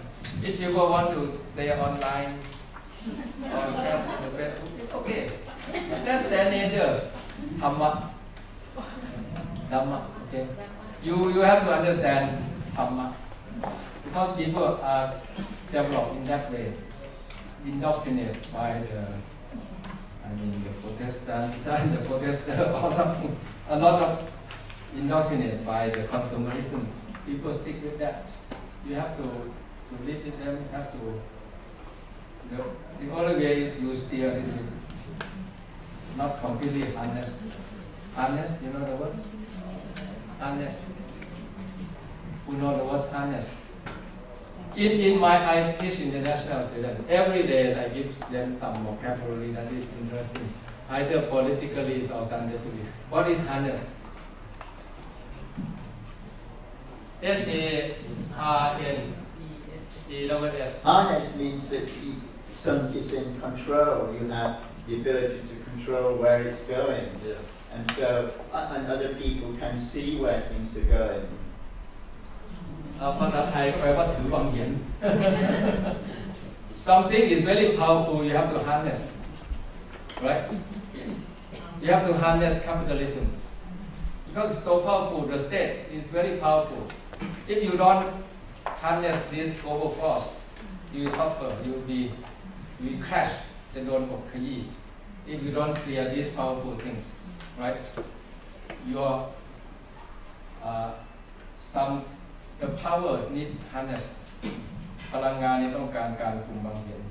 If people want to stay online or chat on the Facebook, it's okay. That's their nature. Dhamma, okay? You have to understand Dhamma. Because people are developed in that way, indoctrinated by the Protestants and the Protestant or something. A lot of indoctrinated by the consumerism. People stick with that. You have to live with them. The only way is you steer a little bit, not completely honest. Honest, you know the words? Honest. Who know the words honest? I teach international students. Every day I give them some vocabulary that is interesting, either politically or scientifically. What is honest? H-A-R-N-E-S-S. Honest means that something is in control. You have the ability to control where it's going. Yes. And so, and other people can see where things are going. ภาษาไทยแปลว่าถือความเห็น Something is very powerful. You have to harness, right? You have to harness capitalism. because it's so powerful, the state is very powerful. If you don't harness this global force, you will suffer, you will crash, then don't work. If you don't steer these powerful things, right? Your the power need harness. พลังงานนี้ต้องการการคุมบังเหียน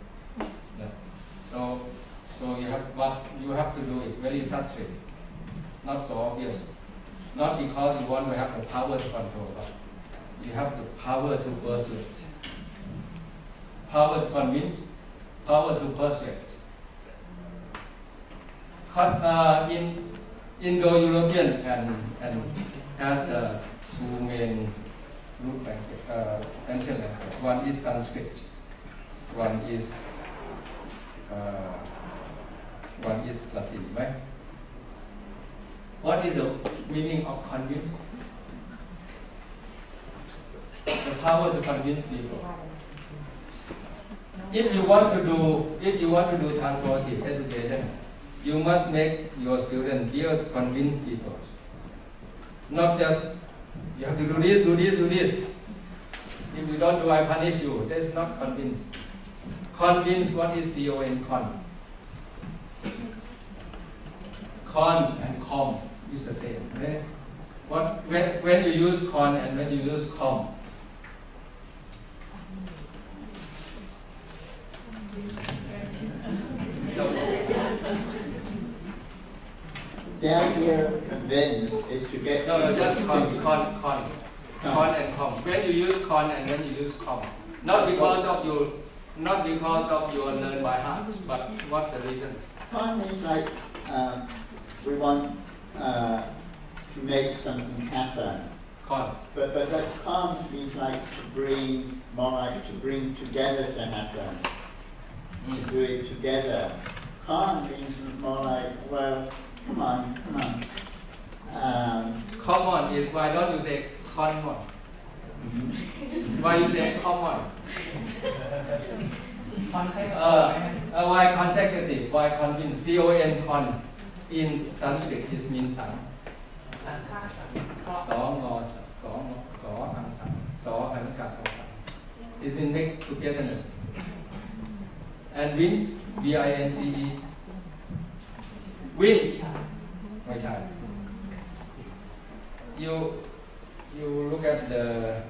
so you have to do it very subtly, not so obvious, not because you want to have the power to control, but you have the power to persuade, power to convince, power to persuade. In Indo-European and has the two main root language, ancient language. One is Sanskrit, one is Latin, right? What is the meaning of convince? The power to convince people. If you want to do transformative education, you must make your students be able to convince people. Not just you have to do this, do this, do this. If you don't do, I punish you. That's not convince. Convince, what is C-O-N, con? Con and com is the same. Right? When you use con and when you use com. The idea of convince is to get... No, just con and com. When you use con and when you use com. Not because of your learn by heart, but what's the reason? Con is like we want to make something happen. Con. But con means like to bring, more like to bring together to happen. To do it together. Con means more like, well, come on. Common is, why don't you say common? Why you say common? Why consecutive? Why convince? C-O-N, con. In Sanskrit, it means sang. It's in make togetherness. And wins, V-I-N-C-E. Wins. You look at the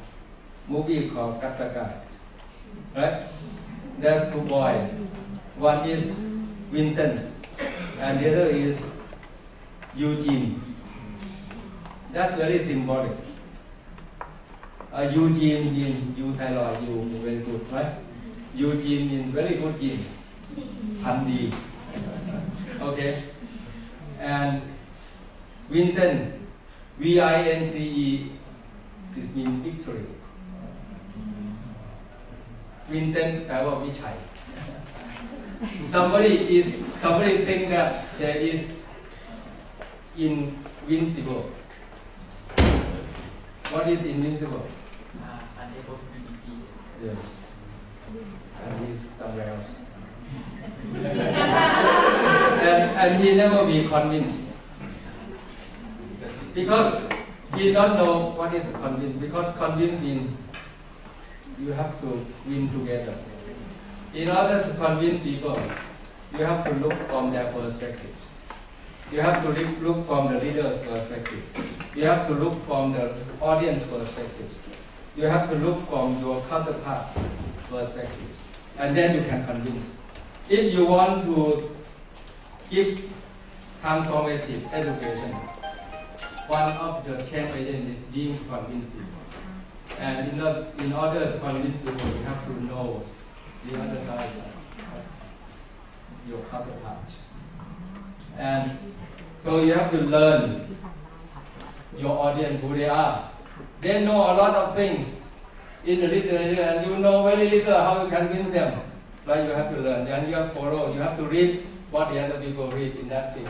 movie called Kataka, right? There's two boys. One is Vincent, and the other is Eugene. That's very symbolic. Eugene means you thyroid, you very good, right? Eugene means very good genes. Handi. Okay. And Vincent, V-I-N-C-E, this means victory. Vincent, Vichai. Somebody think that there is invincible. What is invincible? Unable to be defeated. Yes. And he's somewhere else. and he never be convinced. Because he don't know what is convinced. Because convinced means you have to win together. In order to convince people, you have to look from their perspectives. You have to look from the leader's perspective. You have to look from the audience perspectives. You have to look from your counterparts' perspectives. And then you can convince. If you want to give transformative education, one of the change agents is being to convince people. And in order to convince people, you have to know the other side of your counterpart. And so you have to learn your audience, who they are. They know a lot of things in the literature, and you know very little how you convince them. But you have to learn, and you have to follow. You have to read what the other people read in that field.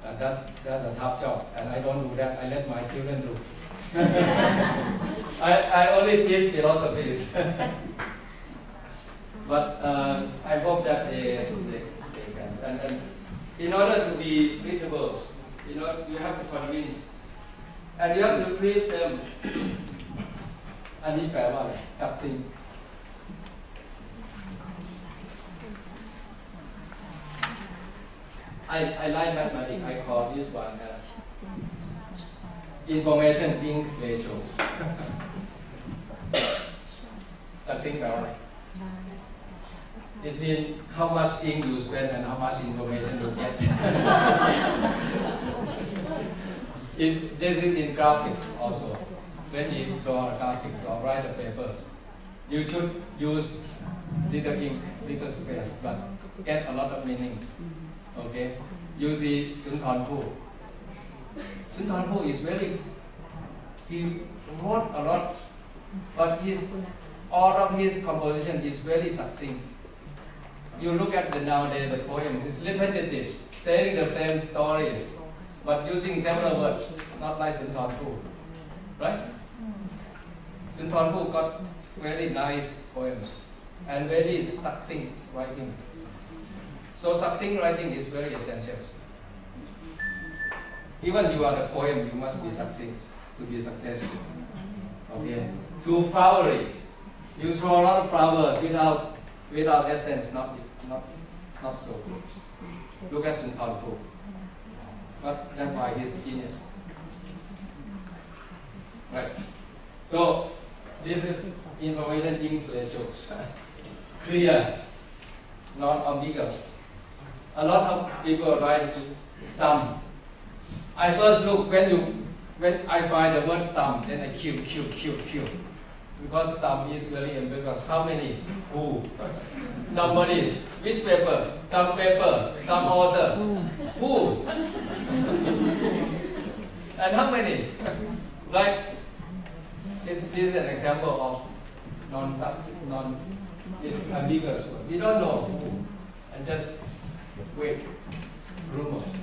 That's a tough job, and I don't do that. I let my students do. I only teach philosophies. But I hope that they can. And in order to be readable, you have to convince and you have to please them อันนี้แปลว่าอะไรสักสิ่งI like mathematics. I call this one as information ink ratio. Something about it. It means how much ink you spend and how much information you get. This is in graphics also. When you draw graphics or write the papers, you should use little ink, little space, but get a lot of meanings. Okay, you see Sun Pu. Sun Pu is he wrote a lot, but all of his composition is very succinct. You look at nowadays the poems, it's repetitive, saying the same stories, but using several words, not like Sun Pu, right? Sun Pu got very nice poems and very succinct writing. So succinct writing is very essential. Even you are the poem, you must be succinct to be successful. Okay. To flowery, you throw a lot of flowers without essence, not so good. Look at Sun Pu. But that's why he's genius. Right. So this is information ink ratios. Clear, non-ambiguous. A lot of people write sum. I first look when I find the word sum, then I Q. Because sum is very ambiguous. How many? Who? Somebody. Which paper? Some paper. Some author. Who? And how many? Like this is an example of non-ambiguous word. We don't know who, and just wait, rumors.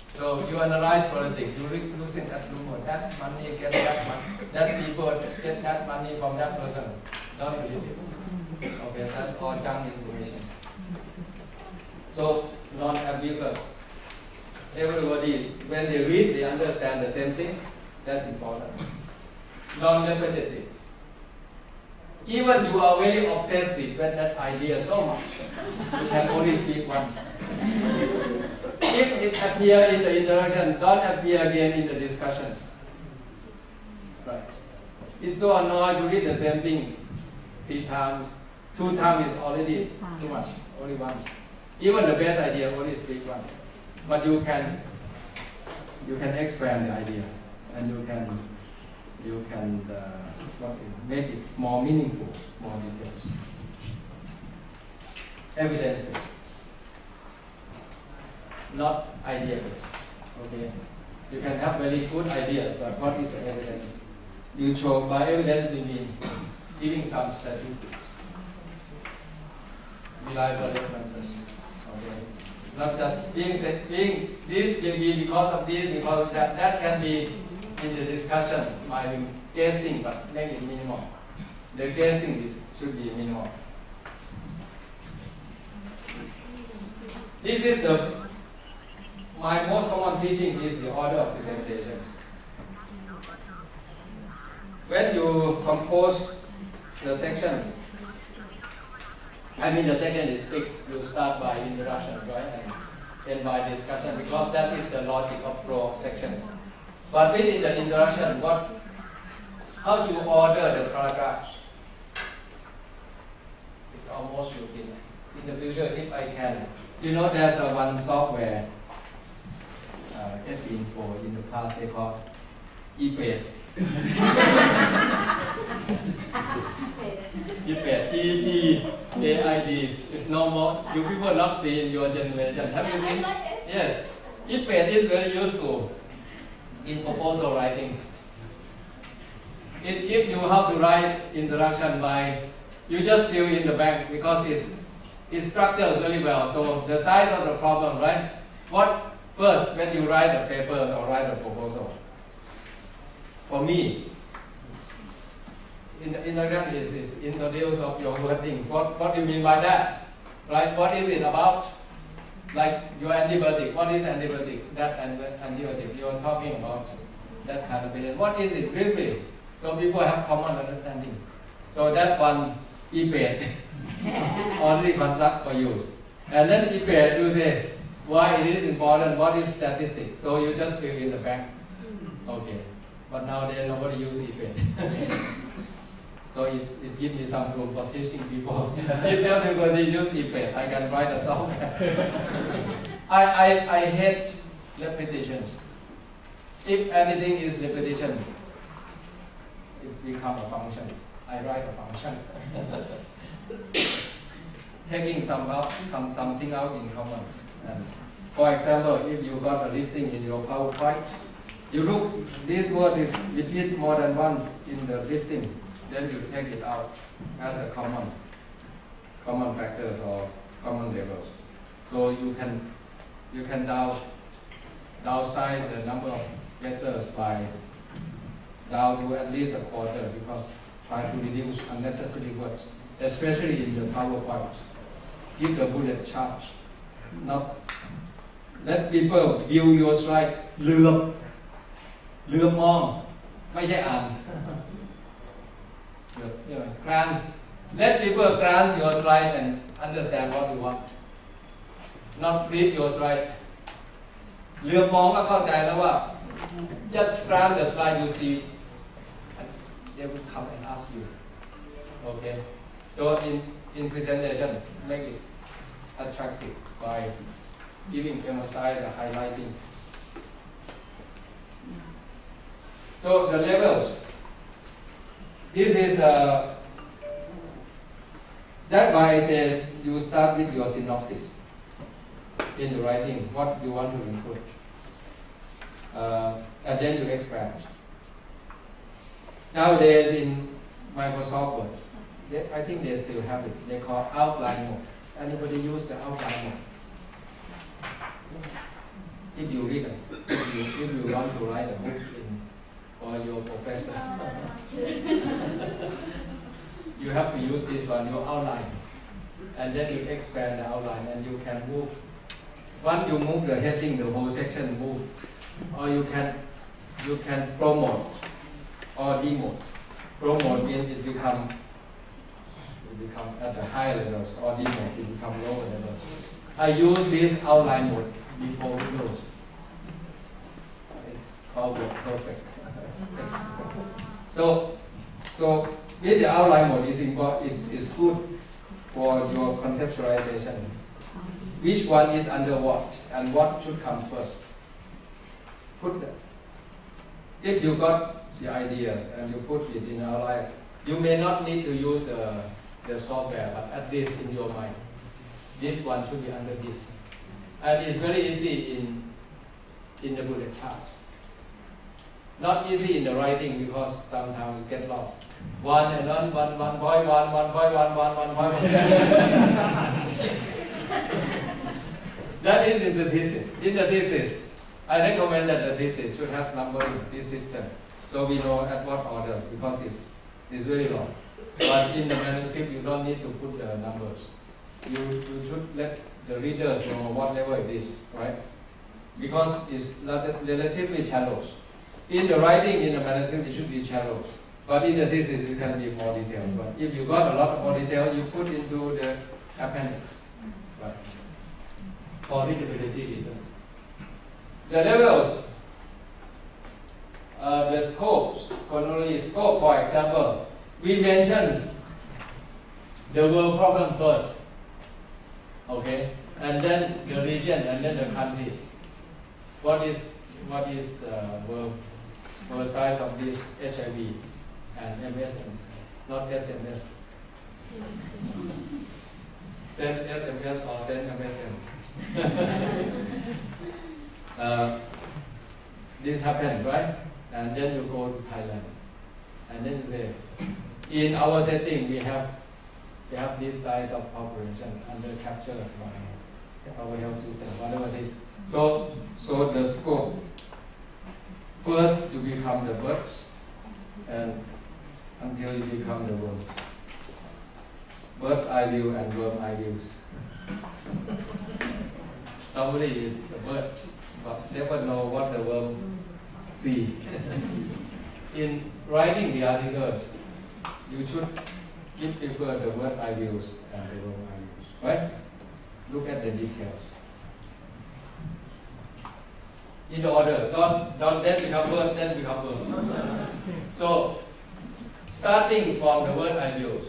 So you analyze politics, you listen at rumor, that money get that money, that people get that money from that person. Don't believe it. Okay, that's all junk information. So non-ambiguous. Everybody, when they read, they understand the same thing. That's important. Non-repetitive. Even you are very obsessive with that idea so much, you can only speak once. If it appears in the introduction, don't appear again in the discussions. Right. It's so annoying to read the same thing 3 times. 2 times is already too much, only once. Even the best idea only speak once. But you can expand the ideas and you can make it more meaningful, more details. Evidence-based, not idea-based. Okay, you can have very good ideas, but what is the evidence? You show by evidence we mean giving some statistics, reliable references. Okay, not just being this will be because of this, because of that. That can be in the discussion by guessing, but make it minimal. The guessing should be minimal. This is my most common teaching is the order of presentations. When you compose the sections, the section is fixed. You start by introduction, right, and end by discussion, because that is the logic of flow of sections. But within the introduction, how you order the paragraphs? It's almost routine. In the future, if I can, there's one software, F-Info in the past they call ePaid. ePaid, E-P-A-I-D. It's no more. You people not see in your generation. Have you seen? Yes. ePaid is very useful in proposal writing. It gives you how to write introduction by, you just fill in the blank because it structures very well. So the size of the problem, right? What first when you write the papers or write a proposal? For me, introduction is introduce of your wordings. What do you mean by that? Right? What is it about? Like your antibiotic. What is antibiotic? That antibiotic. You are talking about that kind of patient. What is it really? So people have common understanding. So that one e-page only consult for use. And then e-page you say why it is important, what is statistics. So you just fill in the blank. Okay. But nowadays nobody uses e-page. So it gives me some room for teaching people. If everybody uses e-page, I can write a song. I hate repetitions. If anything is repetition, it's become a function. I write a function. Taking something out in common. And for example, if you got a listing in your PowerPoint, you look, this word is repeated more than once in the listing, then you take it out as a common factors or common levels. So you can downsize the number of letters by down to at least a quarter, because try to reduce unnecessary words, especially in the PowerPoint. Give the bullet charge. Not let people view your slide. ลืมมองไม่ใช่อ่าน glance. Let people glance your slide and understand what you want. Not read your slide. ลืมมองก็เข้าใจแล้วว่า just glance the slide you see, and they will come and ask you. Okay. So in presentation, make it attractive by giving emphasize the highlighting. So the levels. This is that's why I say you start with your synopsis in the writing, what you want to include, and then you expand. Nowadays in Microsoft Word, I think they still have it. They call outline mode. Anybody use the outline mode? If you read it, if you want to write a book for your professor, you have to use this one, your outline, and then you expand the outline, and you can move. Once you move the heading, the whole section move, or you can promote or demote. Promote means it become at the higher levels, or demote it become lower levels. I use this outline mode before Windows. It's called perfect. So with the outline mode is good for your conceptualization. Which one is under what, and what should come first? Put that. If you got the ideas and you put it in outline, you may not need to use the software, but at least in your mind, this one should be under this. And it's very easy in the bullet chart. Not easy in the writing, because sometimes you get lost. One point one. That is in the thesis. In the thesis, I recommend that the thesis should have numbering, this system, so we know at what orders, because it's very long. But in the manuscript, you don't need to put the numbers. You should let the readers know whatever it is, right? Because it's relatively shallow. In the writing, in the manuscript, it should be shallow. But in the thesis, it can be more details. But if you got a lot more detail, you put into the appendix, right? For readability reasons. The levels, the scopes, chronology scope, for example, we mentioned the world problem first, okay, and then the region, and then the countries. What is the world size of these HIVs and MSM, not SMS. Send SMS or send MSM. This happened, right? And then you go to Thailand, and then you say, in our setting we have this size of population under captures by our health system, whatever it is. So the scope. First, you become the verbs, and until you become the verbs. Verbs I will and verb I will. Summary is the verbs, but never know what the verb C. In writing the articles, you should give people the word I use and the wrong I use, right? Look at the details. In order, don't then become word, then become verb. So, starting from the word I use,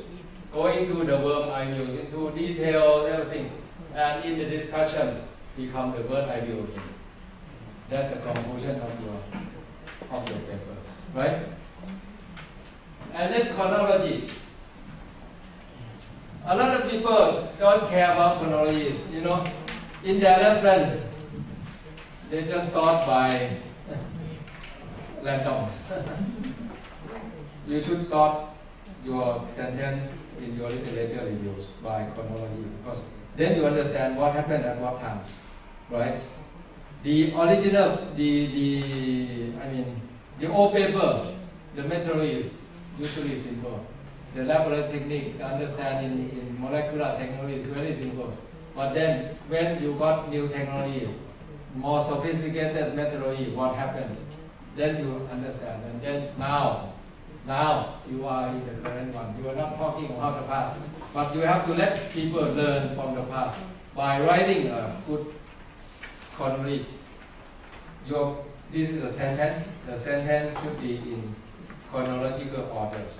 going to the verb I use, into details, everything, and in the discussions, become the word I use. That's the conclusion of your paper, right? And then chronology. A lot of people don't care about chronologies, you know. In their reference, they just sort by randoms. You should sort your sentence in your literature reviews by chronology, because then you understand what happened at what time, right? The original, the old paper, the methodology is usually simple. The laboratory techniques, the understanding in molecular technology is very simple. But then, when you got new technology, more sophisticated methodology, what happens? Then you understand. And then now you are in the current one. You are not talking about the past, but you have to let people learn from the past by writing a good chronology. This is a sentence. The sentence should be in chronological orders.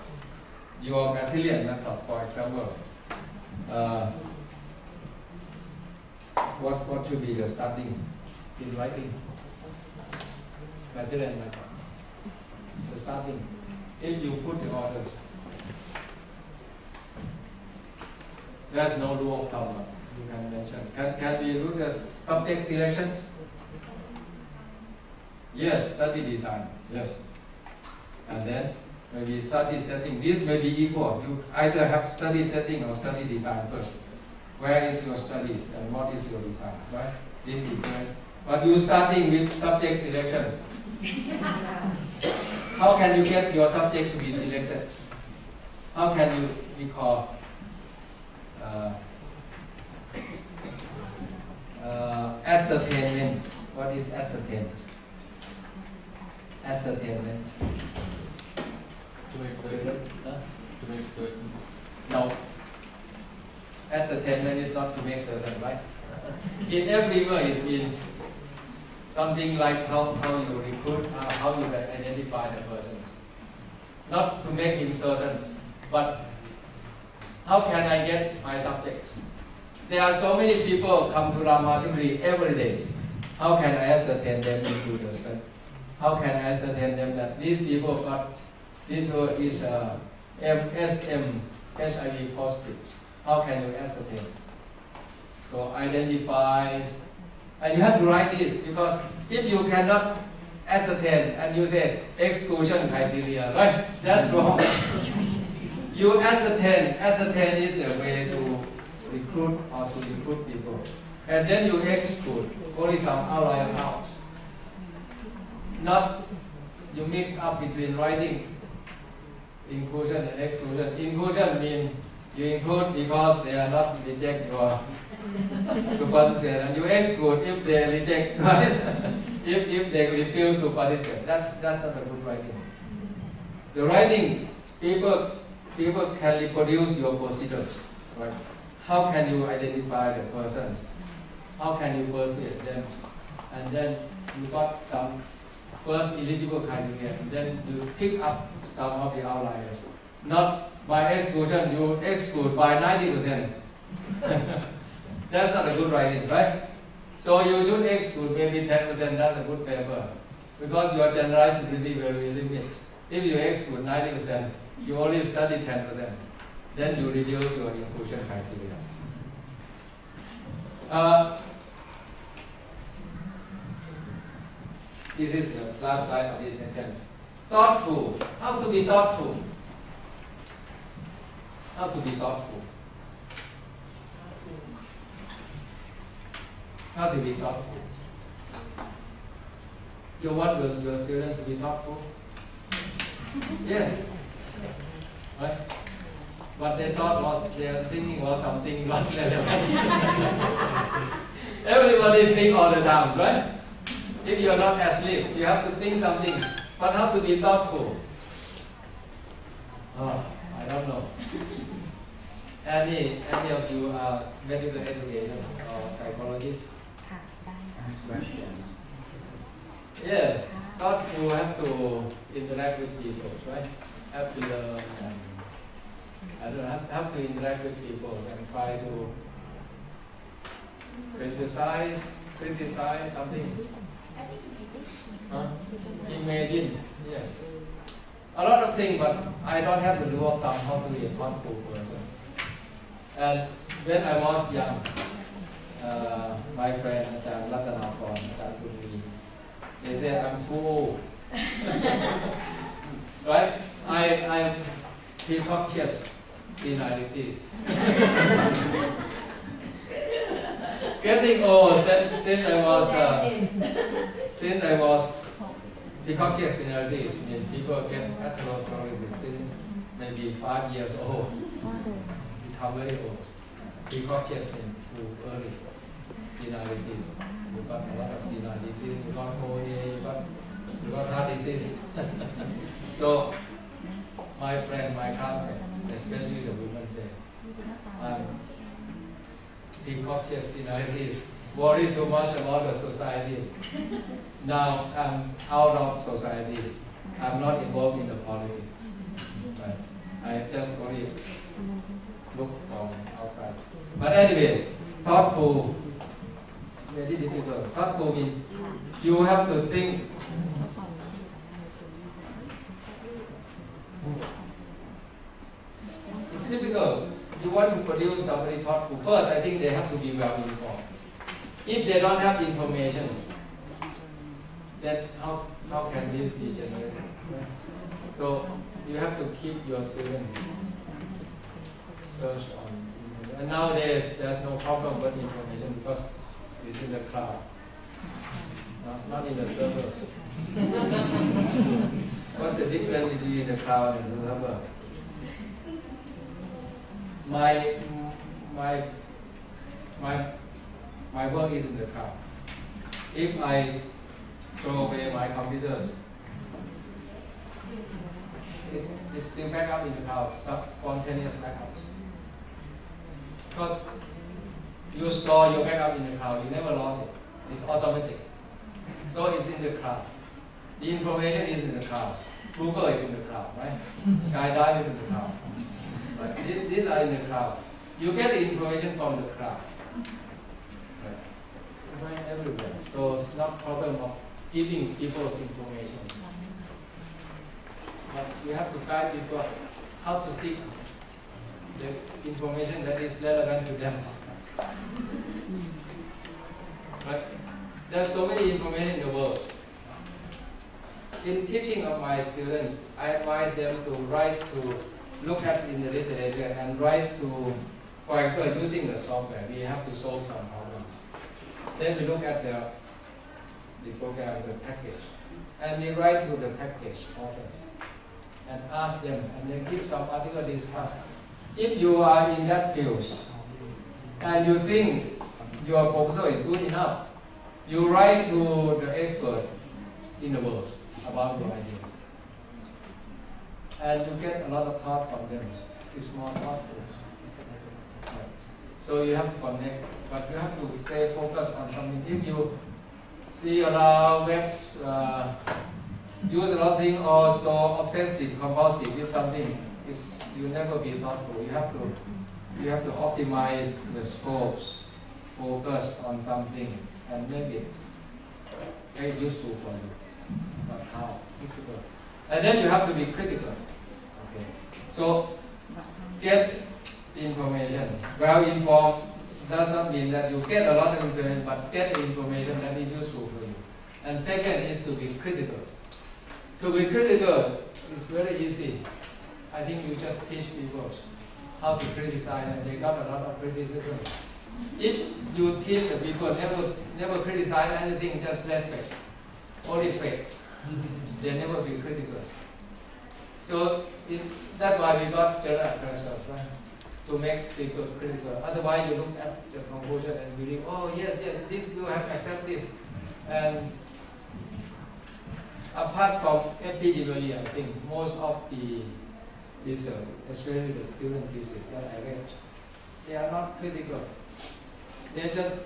Your Mathilian method, for example, what should be the starting in writing? Mathilian method. The starting. If you put the orders, there's no rule of thumb. You can mention. Can we look at subject selections? Yes, study design. Yes. And then maybe study setting. This may be equal. You either have study setting or study design first. Where is your studies and what is your design? Right? This is different. But you starting with subject selections. How can you get your subject to be selected? How can you recall ascertainment? What is ascertainment? Ascertainment. To make certain. To make certain. No. Ascertainment is not to make certain, right? In every word is in something like how you recruit, how you identify the persons. Not to make him certain, but how can I get my subjects? There are so many people come to Ramathibodi every day. How can I ascertain them into the study? How can I ascertain them that these people got, this girl is MSM, HIV positive? How can you ascertain? So identify, and you have to write this, because if you cannot ascertain and you say exclusion criteria, right? That's wrong. You ascertain is the way to recruit or to recruit people. And then you exclude, only some outlier out. Not you mix up between writing inclusion and exclusion. Inclusion means you include because they are not reject your to participate, and you exclude if they reject, right? if they refuse to participate. That's not a good writing. The writing, people can reproduce your procedures, right? How can you identify the persons? How can you persuade them? And then you got some first eligible criteria, and then you pick up some of the outliers. Not by exclusion, you exclude by 90%. That's not a good writing, right? So you should exclude maybe 10%, that's a good paper. Because your generalizability will be limited. If you exclude 90%, you only study 10%. Then you reduce your inclusion criteria. This is the last slide of this sentence. Thoughtful. How to be thoughtful? How to be thoughtful? How to be thoughtful? You want your student to be thoughtful? Yes. Right? What they thought was, their thinking was something not relevant. Everybody think all the time, right? If you are not asleep, you have to think something, but how to be thoughtful? Oh, I don't know. Any of you are medical educators or psychologists? Questions. Yes, thoughtful have to interact with people, right? Have to learn and I don't know, have to interact with people and try to criticize something. Huh? Imagine, yes. A lot of things, but I don't have the rule of thumb how to be a thoughtful person. And when I was young, my friend Ajahn Rattanapon, Ajahn Kunmi, they said I'm too old. Right? I'm precocious senilities. Getting old since I was precocious senilities, means people get atherosclerosis since maybe 5 years old, become very old. Precocious means too early. Senilities. You got a lot of senile disease, you got OA, you got heart disease. So my friend, my classmates, especially the women say, I'm precocious senilities, worry too much about the societies. Now I'm out of societies. I'm not involved in the politics. Right? I just only look from outside. But anyway, thoughtful, very difficult. Thoughtful means you have to think. It's difficult. You want to produce somebody thoughtful. First, I think they have to be well informed. If they don't have information, then how can this be generated? Right? So you have to keep your students search on information. And nowadays there's no problem with information because it's in the cloud, not in the servers. What's the difference between the cloud and the servers? My work is in the cloud. If I throw away my computers, it's still back up in the cloud, spontaneous backups. Because you store your backup in the cloud, you never lost it. It's automatic. So it's in the cloud. The information is in the cloud. Google is in the cloud, right? Skydive is in the cloud. Right? These are in the cloud. You get the information from the cloud. Right? Everywhere. So it's not a problem of giving people information. But you have to guide people how to seek the information that is relevant to them. But there's so many information in the world. In teaching of my students, I advise them to look at in the literature and write to, for example, using the software, we have to solve some problems. Then we look at the program, the package, and we write to the package authors and ask them, and then give some article discuss. If you are in that field and you think your proposal is good enough, you write to the expert in the world about your ideas. And you get a lot of thought from them. It's more thoughtful. Right. So you have to connect, but you have to stay focused on something. If you see around web, use a lot of things or so obsessive, compulsive with something, you never be thoughtful. You have to optimize the scopes, focus on something, and make it very useful for you. But how? And then you have to be critical. Okay. So get information. Well informed does not mean that you get a lot of information, but get the information that is useful for you. And second is to be critical. To be critical is very easy. I think you just teach people how to criticize, and they got a lot of criticism. If you teach the people never criticize anything, just respect, only faith, they never be critical. So that's why we got journal advisors, right? To make people critical. Otherwise, you look at the conclusion and believe, oh yes, this people have accepted this, and apart from epidemiology, I think most of the research, especially the student thesis that I read, they are not critical. They just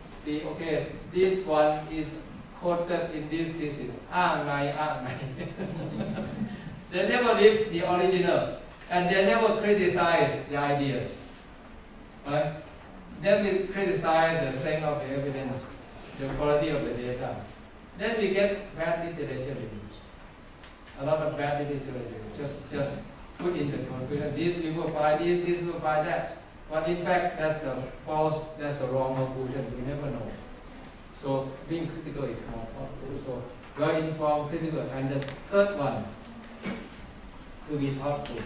see, okay, this one is quoted in this thesis. They never read the originals, and they never criticize the ideas. Right? Then we criticize the strength of the evidence, the quality of the data. Then we get bad literature reviews. A lot of bad literature reviews. Just put in the conclusion, these people find this, these people find that. But in fact, that's a false, that's a wrong conclusion. We never know. So being critical is more thoughtful. So well-informed, critical. And the third one, to be thoughtful.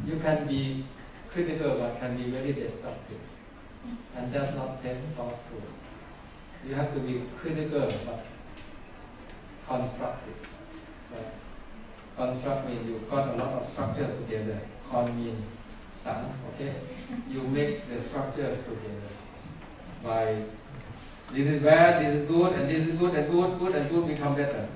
You can be critical, but can be very destructive. And that's not thoughtful. You have to be critical, but constructive. Right? Construct means you got a lot of structure together. Con means sun, okay? You make the structures together by this is bad, this is good, and this is good, and good and good become better.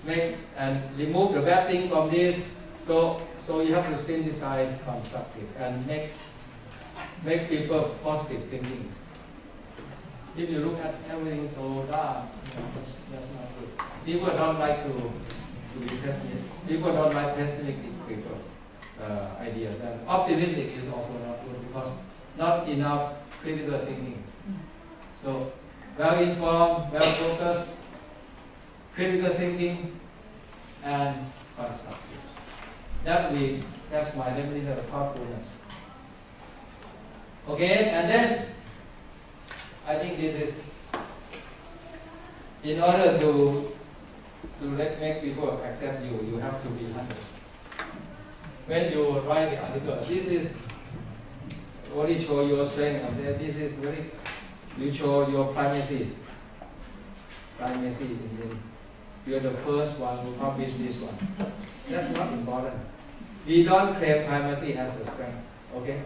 Make and remove the bad thing from this. So you have to synthesize constructive and make people positive thinking. If you look at everything so dark, that's not good. People don't like to be pessimistic. People don't like pessimistic people ideas. And optimistic is also not good because not enough critical thinking. So well-informed, well-focused, critical thinking, and constructive. That's my definition of thoughtfulness. Okay, and then I think this is in order to make people accept you, you have to be humble. When you write the article, this is only show your strength and say this is very you show your primacy. Primacy, you're the first one who publish this one. That's not important. We don't claim primacy as a strength. Okay?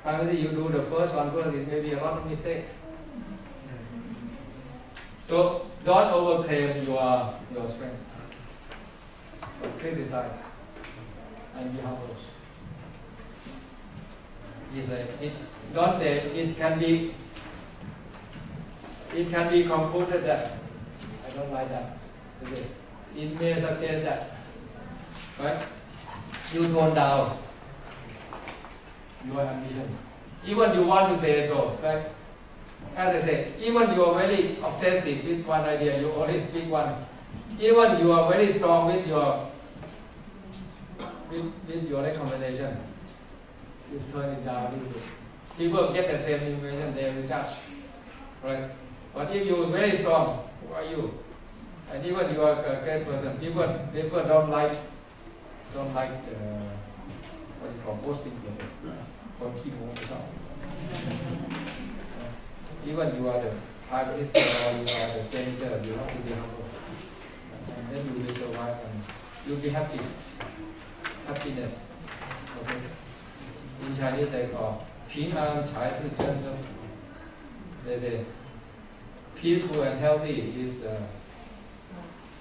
Primacy, you do the first one first, it may be a lot of mistakes. So don't overclaim your strength. But criticize and be humble. Don't say it can be concluded that I don't like that. It may suggest that. Right? You tone down your ambitions. Even you want to say so, right? As I say, even you are very obsessive with one idea, you only speak once. Even you are very strong with your recommendation, you turn it down a little bit. People get the same information, they will judge. Right? But if you are very strong, who are you? And even you are a great person, people don't like what you call boasting people. Even you are the prime minister or you are the janitor, you have to be humble. And then you will survive and you'll be happy. Happiness. Okay? In Chinese they call 平安才是真的福. They say peaceful and healthy is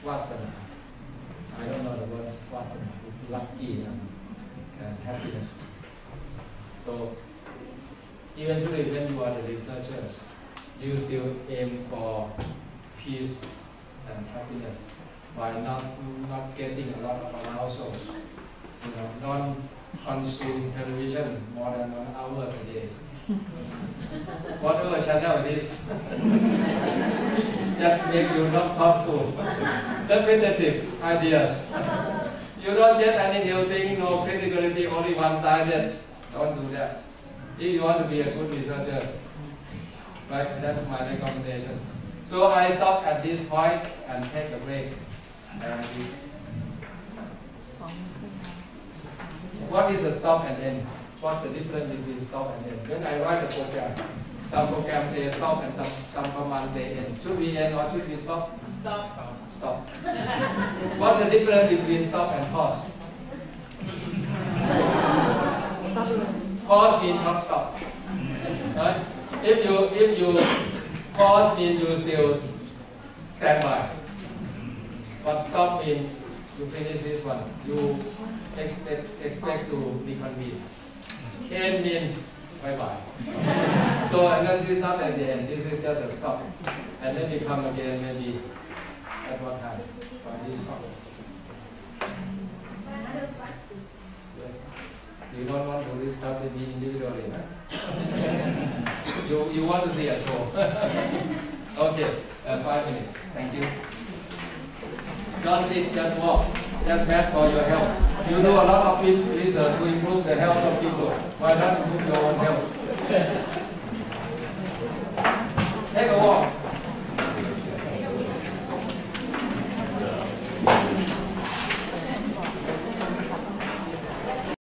Watson. I don't know the word Watson. It's lucky and happiness. So eventually when you are the researchers, you still aim for peace and happiness by not getting a lot of arousals. Don't consume television more than 1 hour a day. Whatever channel it is, that make you not thoughtful. Repetitive ideas. You don't get any new thing, no criticality, only one-sided. Don't do that. If you want to be a good researcher, right? That's my recommendations. So I stop at this point and take a break. And what is a stop and end? What's the difference between stop and end? When I write a program, some programs say stop and some commands say end. Should we end or should we stop? Stop. Stop. What's the difference between stop and pause? Pause means short stop. Right? If Pause means you still stand by. But stop means you finish this one. You expect to reconvene. End means bye-bye. So this is not at the end. This is just a stop. And then you come again maybe at what time? For this problem. Yes. You don't want to discuss it individually, right? You want to see a show. Okay, 5 minutes. Thank you. Don't sit, just walk. That's bad for your health. You do a lot of research to improve the health of people. Why not improve your own health?